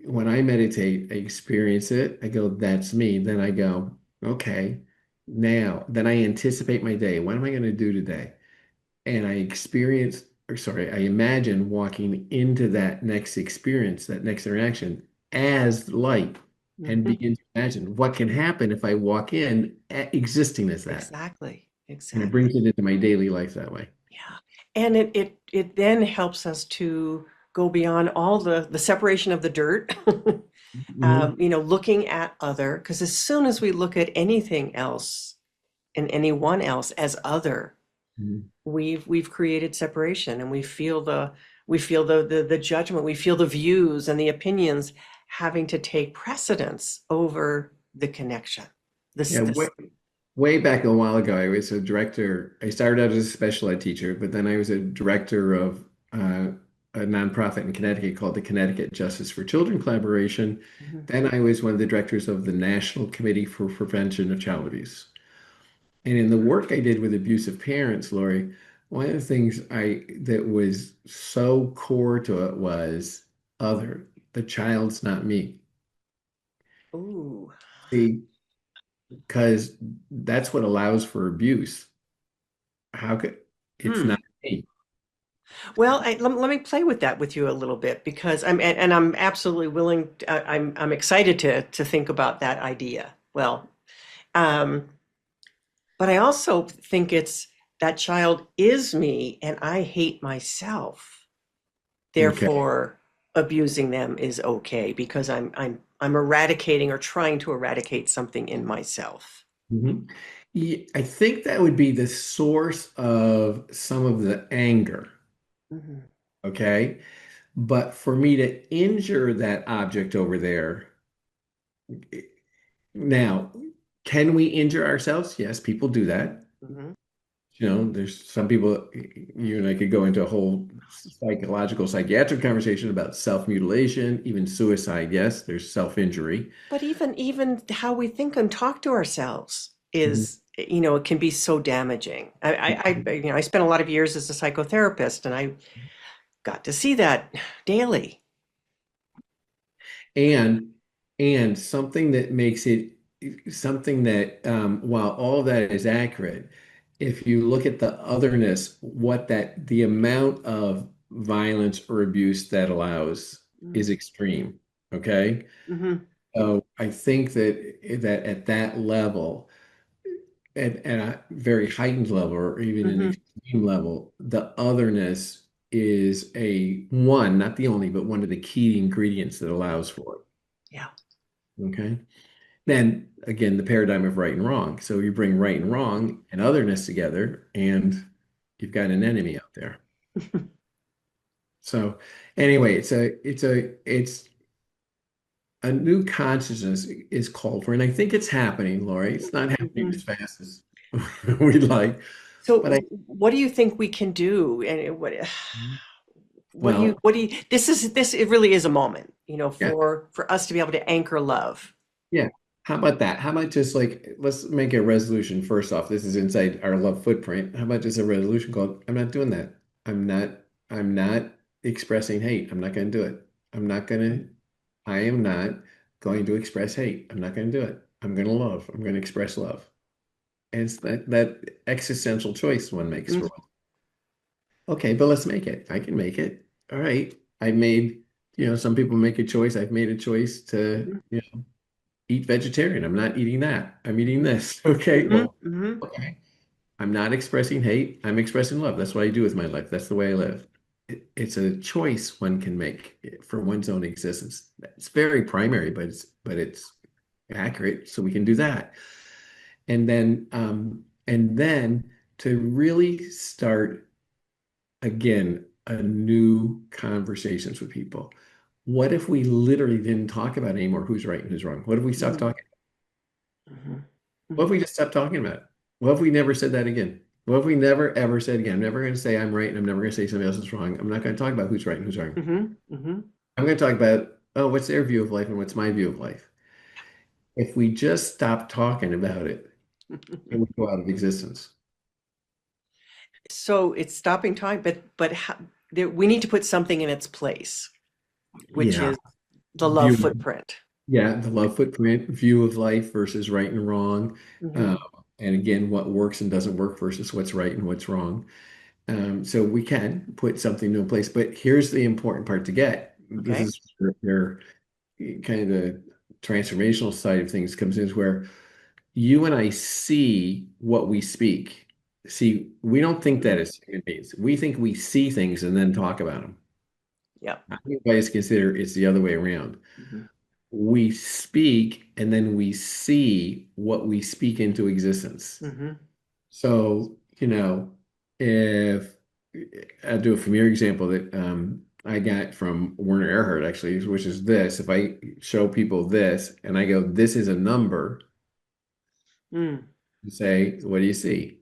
[SPEAKER 2] when I meditate, I experience it. I go, that's me. Then I go, okay, now, then I anticipate my day. What am I going to do today? And I experience, or sorry, I imagine walking into that next experience, that next interaction as light and
[SPEAKER 1] Mm-hmm.
[SPEAKER 2] begin to imagine what can happen if I walk in existing as that.
[SPEAKER 1] Exactly.
[SPEAKER 2] And it
[SPEAKER 1] Exactly.
[SPEAKER 2] brings it into my daily life that way.
[SPEAKER 1] Yeah. And it then helps us to go beyond all the separation of the dirt.
[SPEAKER 2] Mhm.
[SPEAKER 1] Looking at other, because as soon as we look at anything else and anyone else as other,
[SPEAKER 2] Mhm.
[SPEAKER 1] we've created separation, and we feel the judgment, we feel the views and the opinions having to take precedence over the connection.
[SPEAKER 2] Yeah,
[SPEAKER 1] This
[SPEAKER 2] way back a while ago, I was a director. I started out as a special ed teacher, but then I was a director of a nonprofit in Connecticut called the Connecticut Justice for Children Collaboration.
[SPEAKER 1] Mhm.
[SPEAKER 2] Then I was one of the directors of the National Committee for Prevention of Child Abuse. And in the work I did with abusive parents, Lori, one of the things I that was so core to it was other. The child's not me.
[SPEAKER 1] Ooh.
[SPEAKER 2] See, because that's what allows for abuse. How could it's
[SPEAKER 1] Hmm.
[SPEAKER 2] not me?
[SPEAKER 1] Well, let me play with that with you a little bit, because I'm absolutely willing. I'm excited to think about that idea. Well, um, but I also think it's that child is me, and I hate myself.
[SPEAKER 2] Okay.
[SPEAKER 1] Therefore, abusing them is okay because I'm eradicating or trying to eradicate something in myself.
[SPEAKER 2] Mhm. I think that would be the source of some of the anger.
[SPEAKER 1] Mhm.
[SPEAKER 2] Okay. But for me to injure that object over there, now, can we injure ourselves? Yes, people do that.
[SPEAKER 1] Mhm.
[SPEAKER 2] There's some people, you and I could go into a whole psychological, psychiatric conversation about self-mutilation, even suicide. Yes, there's self-injury.
[SPEAKER 1] But even how we think and talk to ourselves
[SPEAKER 2] Mhm.
[SPEAKER 1] is, it can be so damaging. I spent a lot of years as a psychotherapist, and I got to see that daily.
[SPEAKER 2] And something that makes it something that while all that is accurate, if you look at the otherness, what that the amount of violence or abuse that allows is extreme. Okay.
[SPEAKER 1] Mm-hmm.
[SPEAKER 2] So I think that at that level, at a very heightened level, or even an
[SPEAKER 1] Hmm.
[SPEAKER 2] extreme level, the otherness is a one, not the only, but one of the key ingredients that allows for
[SPEAKER 1] Yeah.
[SPEAKER 2] it. Okay. Then again, the paradigm of right and wrong. So you bring right and wrong and otherness together, and you've got an enemy out there. So anyway, it's a new consciousness is called for, and I think it's happening, Lori. It's not happening as
[SPEAKER 1] Mhm.
[SPEAKER 2] fast as we'd like, but I
[SPEAKER 1] So what do you think we can do? And
[SPEAKER 2] well,
[SPEAKER 1] what do you, this, it really is a moment,
[SPEAKER 2] yeah.
[SPEAKER 1] for us to be able to anchor love.
[SPEAKER 2] Yeah. How about that? How about just like let's make a resolution first off. This is inside our love footprint. How about just a resolution called I'm not doing that. I'm not expressing hate. I'm not going to do it. I'm not going to I am not going to express hate. I'm not going to do it. I'm going to love. I'm going to express love. And it's that existential choice one makes for
[SPEAKER 1] Mhm.
[SPEAKER 2] one. Okay, but let's make it. I can make it. All right. I made, some people make a choice. I've made a choice to,
[SPEAKER 1] Mhm.
[SPEAKER 2] eat vegetarian. I'm not eating that. I'm eating this. Okay.
[SPEAKER 1] Mhm.
[SPEAKER 2] Well,
[SPEAKER 1] Mhm.
[SPEAKER 2] okay. I'm not expressing hate. I'm expressing love. That's what I do with my life. That's the way I live. It's a choice one can make for one's own existence. It's very primary, but it's accurate, so we can do that. And then to really start again a new conversations with people. What if we literally didn't talk about anymore who's right and who's wrong? What if we stopped
[SPEAKER 1] Mhm,
[SPEAKER 2] talking?
[SPEAKER 1] mhm,
[SPEAKER 2] What if
[SPEAKER 1] mhm,
[SPEAKER 2] we just stopped talking about it? What if we never said that again? What if we never ever said again? I'm never going to say I'm right and I'm never going to say somebody else is wrong. I'm not going to talk about who's right and who's wrong.
[SPEAKER 1] mhm, mhm.
[SPEAKER 2] I'm going to talk about, oh, what's their view of life and what's my view of life. If we just stop talking about it, it would go out of existence.
[SPEAKER 1] So it's stopping time, but we need to put something in its place, which
[SPEAKER 2] Yeah.
[SPEAKER 1] is the love
[SPEAKER 2] View,
[SPEAKER 1] footprint.
[SPEAKER 2] yeah, the love footprint, view of life versus right and wrong. Uh,
[SPEAKER 1] Mhm.
[SPEAKER 2] and again, what works and doesn't work versus what's right and what's wrong. So we can put something into place, but here's the important part to get. This
[SPEAKER 1] Okay.
[SPEAKER 2] is where kind of the transformational side of things comes in, is where you and I see what we speak. See, we don't think that
[SPEAKER 1] Mm.
[SPEAKER 2] as human beings. We think we see things and then talk about them.
[SPEAKER 1] Yeah.
[SPEAKER 2] I think guys consider it's the other way around.
[SPEAKER 1] Mhm.
[SPEAKER 2] We speak and then we see what we speak into existence.
[SPEAKER 1] Mhm.
[SPEAKER 2] So, if I'll do a familiar example that I got from Werner Erhard, actually, which is this. If I show people this and I go, this is a number,
[SPEAKER 1] Mm.
[SPEAKER 2] you say, what do you see?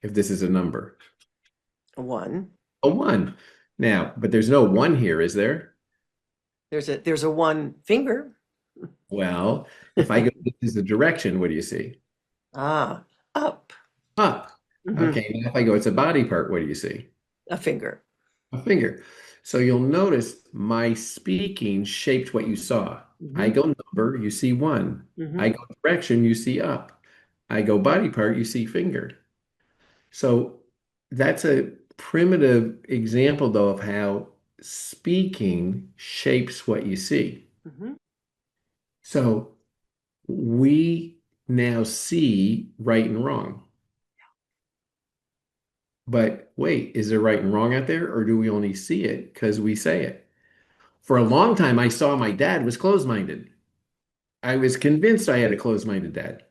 [SPEAKER 2] If this is a number,
[SPEAKER 1] A one.
[SPEAKER 2] a one. Now, but there's no one here, is there?
[SPEAKER 1] There's a one finger.
[SPEAKER 2] Well, if I go, this is the direction, what do you see?
[SPEAKER 1] Ah, up.
[SPEAKER 2] Up.
[SPEAKER 1] Mhm.
[SPEAKER 2] Okay, now if I go, it's a body part, what do you see?
[SPEAKER 1] A finger.
[SPEAKER 2] A finger. So you'll notice my speaking shaped what you saw. I
[SPEAKER 1] Mhm.
[SPEAKER 2] go number, you see one. I
[SPEAKER 1] Mhm.
[SPEAKER 2] go direction, you see up. I go body part, you see finger. So that's a primitive example, though, of how speaking shapes what you see.
[SPEAKER 1] Mhm.
[SPEAKER 2] So we now see right and wrong. But wait, is there right and wrong out there, or do we only see it because we say it? For a long time, I saw my dad was closed-minded. I was convinced I had a closed-minded dad.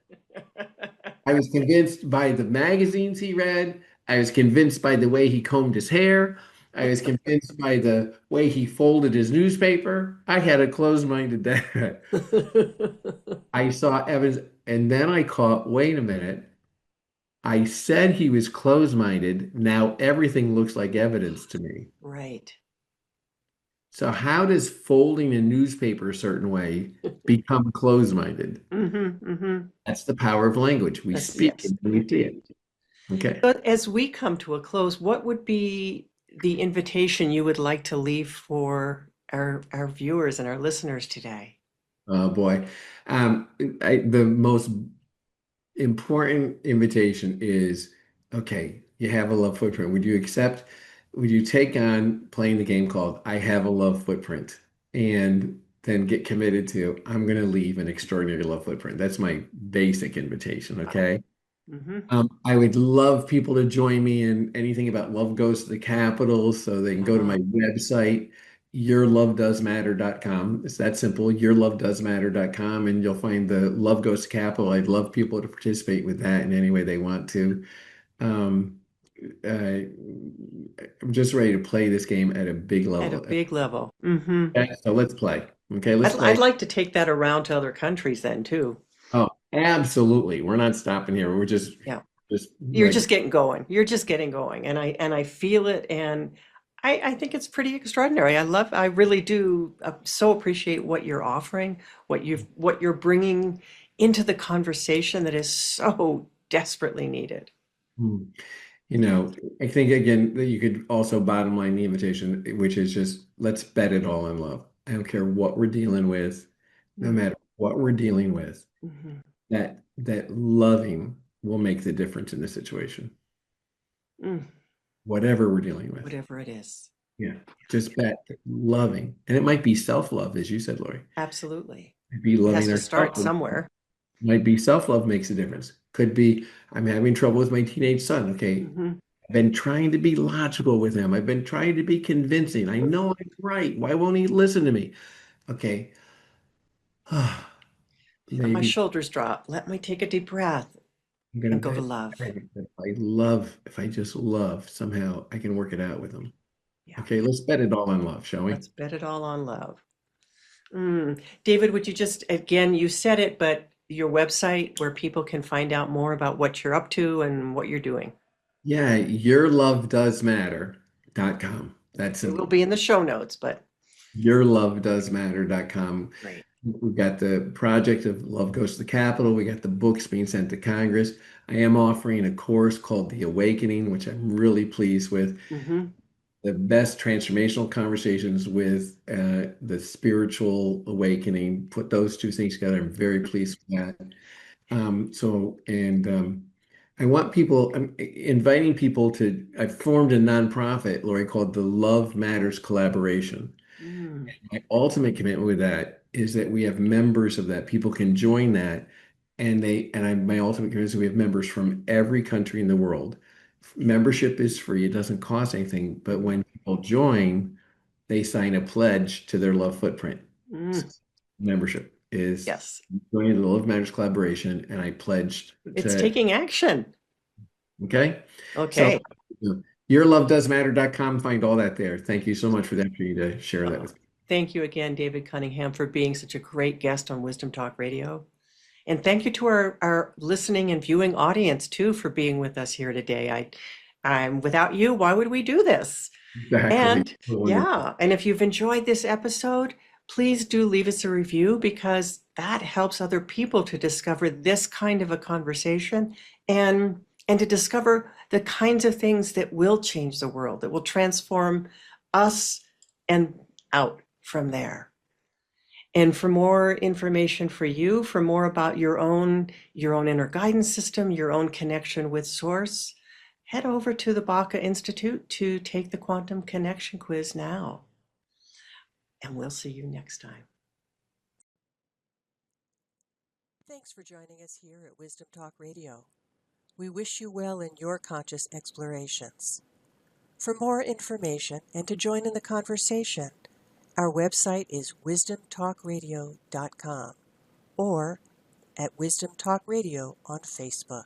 [SPEAKER 2] I was convinced by the magazines he read. I was convinced by the way he combed his hair. I was convinced by the way he folded his newspaper. I had a closed-minded dad. I saw evidence, and then I caught, wait a minute. I said he was closed-minded. Now everything looks like evidence to me.
[SPEAKER 1] Right.
[SPEAKER 2] So how does folding a newspaper a certain way become closed-minded?
[SPEAKER 1] Mhm. Mhm.
[SPEAKER 2] That's the power of language. We
[SPEAKER 1] That's
[SPEAKER 2] speak
[SPEAKER 1] yes,
[SPEAKER 2] and then we see
[SPEAKER 1] indeed.
[SPEAKER 2] it. Okay.
[SPEAKER 1] But as we come to a close, what would be the invitation you would like to leave for our viewers and our listeners today?
[SPEAKER 2] Oh boy. The most important invitation is, okay, you have a love footprint. Would you take on playing the game called I Have a Love Footprint and then get committed to, I'm going to leave an extraordinary love footprint. That's my basic invitation.
[SPEAKER 1] Wow.
[SPEAKER 2] Okay.
[SPEAKER 1] Mhm.
[SPEAKER 2] I would love people to join me in anything about Love Goes to the Capital, so they can go to my
[SPEAKER 1] Oh,
[SPEAKER 2] website, yourlovedoesmatter.com. It's that simple, yourlovedoesmatter.com, and you'll find the Love Goes to Capital. I'd love people to participate with that in any way they want to. Um, I'm just ready to play this game at a big
[SPEAKER 1] at a
[SPEAKER 2] level.
[SPEAKER 1] big level. Mhm.
[SPEAKER 2] Okay, so let's play. Okay, let's
[SPEAKER 1] I'd
[SPEAKER 2] play.
[SPEAKER 1] like to take that around to other countries then too.
[SPEAKER 2] Oh, absolutely. We're not stopping here. We're
[SPEAKER 1] Yeah.
[SPEAKER 2] just
[SPEAKER 1] You're
[SPEAKER 2] like,
[SPEAKER 1] just getting going. You're just getting going. And I feel it and I think it's pretty extraordinary. I really do so appreciate what you're offering, what you're bringing into the conversation that is so desperately needed.
[SPEAKER 2] hmm. You know, I think again that you could also bottom line the invitation, which is just let's bet it all on love. I don't care what we're dealing with, no
[SPEAKER 1] Mm,
[SPEAKER 2] matter what we're dealing with,
[SPEAKER 1] mhm,
[SPEAKER 2] that loving will make the difference in the situation,
[SPEAKER 1] mm,
[SPEAKER 2] whatever we're dealing with.
[SPEAKER 1] whatever it is.
[SPEAKER 2] Yeah, just bet loving, and it might be self-love, as you said, Lori.
[SPEAKER 1] Absolutely.
[SPEAKER 2] It might be
[SPEAKER 1] It has
[SPEAKER 2] loving
[SPEAKER 1] to
[SPEAKER 2] ourselves.
[SPEAKER 1] start somewhere.
[SPEAKER 2] Might be self-love makes a difference. Could be I'm having trouble with my teenage son. Okay,
[SPEAKER 1] Hmm.
[SPEAKER 2] I've been trying to be logical with him. I've been trying to be convincing. I know I'm right. Why won't he listen to me? Okay.
[SPEAKER 1] Let my
[SPEAKER 2] maybe
[SPEAKER 1] shoulders drop. Let me take a deep breath
[SPEAKER 2] I'm gonna
[SPEAKER 1] and go to
[SPEAKER 2] bet
[SPEAKER 1] love.
[SPEAKER 2] if I just love, somehow I can work it out with them.
[SPEAKER 1] Yeah.
[SPEAKER 2] Okay, let's bet it all on love, shall we?
[SPEAKER 1] Let's bet it all on love. David, would you just, again, you said it, but your website where people can find out more about what you're up to and what you're doing?
[SPEAKER 2] Yeah, yourlovedoesmatter.com. That's
[SPEAKER 1] It will
[SPEAKER 2] simple.
[SPEAKER 1] be in the show notes, but
[SPEAKER 2] Yourlovedoesmatter.com.
[SPEAKER 1] great.
[SPEAKER 2] We've got the project of Love Goes to the Capitol. We got the books being sent to Congress. I am offering a course called The Awakening, which I'm really pleased with.
[SPEAKER 1] Hmm.
[SPEAKER 2] The best transformational conversations with the spiritual awakening. Put those two things together. I'm very pleased with that. I want people, I'm inviting people to, I've formed a nonprofit, Lori, called the Love Matters Collaboration.
[SPEAKER 1] Mm,
[SPEAKER 2] My ultimate commitment with that is that we have members of that. People can join that. My ultimate commitment is we have members from every country in the world. Membership is free. It doesn't cost anything. But when people join, they sign a pledge to their love footprint. So
[SPEAKER 1] mm,
[SPEAKER 2] membership is
[SPEAKER 1] yes,
[SPEAKER 2] joining the Love Matters collaboration, and I pledged
[SPEAKER 1] it's
[SPEAKER 2] to,
[SPEAKER 1] taking action.
[SPEAKER 2] okay? So
[SPEAKER 1] Okay.
[SPEAKER 2] yourlovedoesmatter.com, find all that there. Thank you so much for the opportunity to share that
[SPEAKER 1] Uh,
[SPEAKER 2] with me.
[SPEAKER 1] Thank you again, David Cunningham, for being such a great guest on Wisdom Talk Radio. And thank you to our listening and viewing audience too for being with us here today. I'm without you, why would we do this?
[SPEAKER 2] Exactly.
[SPEAKER 1] And
[SPEAKER 2] Wonderful.
[SPEAKER 1] yeah, and if you've enjoyed this episode, please do leave us a review because that helps other people to discover this kind of a conversation and to discover the kinds of things that will change the world, that will transform us and out from there. And for more information for you, for more about your own inner guidance system, your own connection with source, head over to the Baca Institute to take the quantum connection quiz now. And we'll see you next time. Thanks for joining us here at Wisdom Talk Radio. We wish you well in your conscious explorations. For more information and to join in the conversation, our website is wisdomtalkradio.com or at Wisdom Talk Radio on Facebook.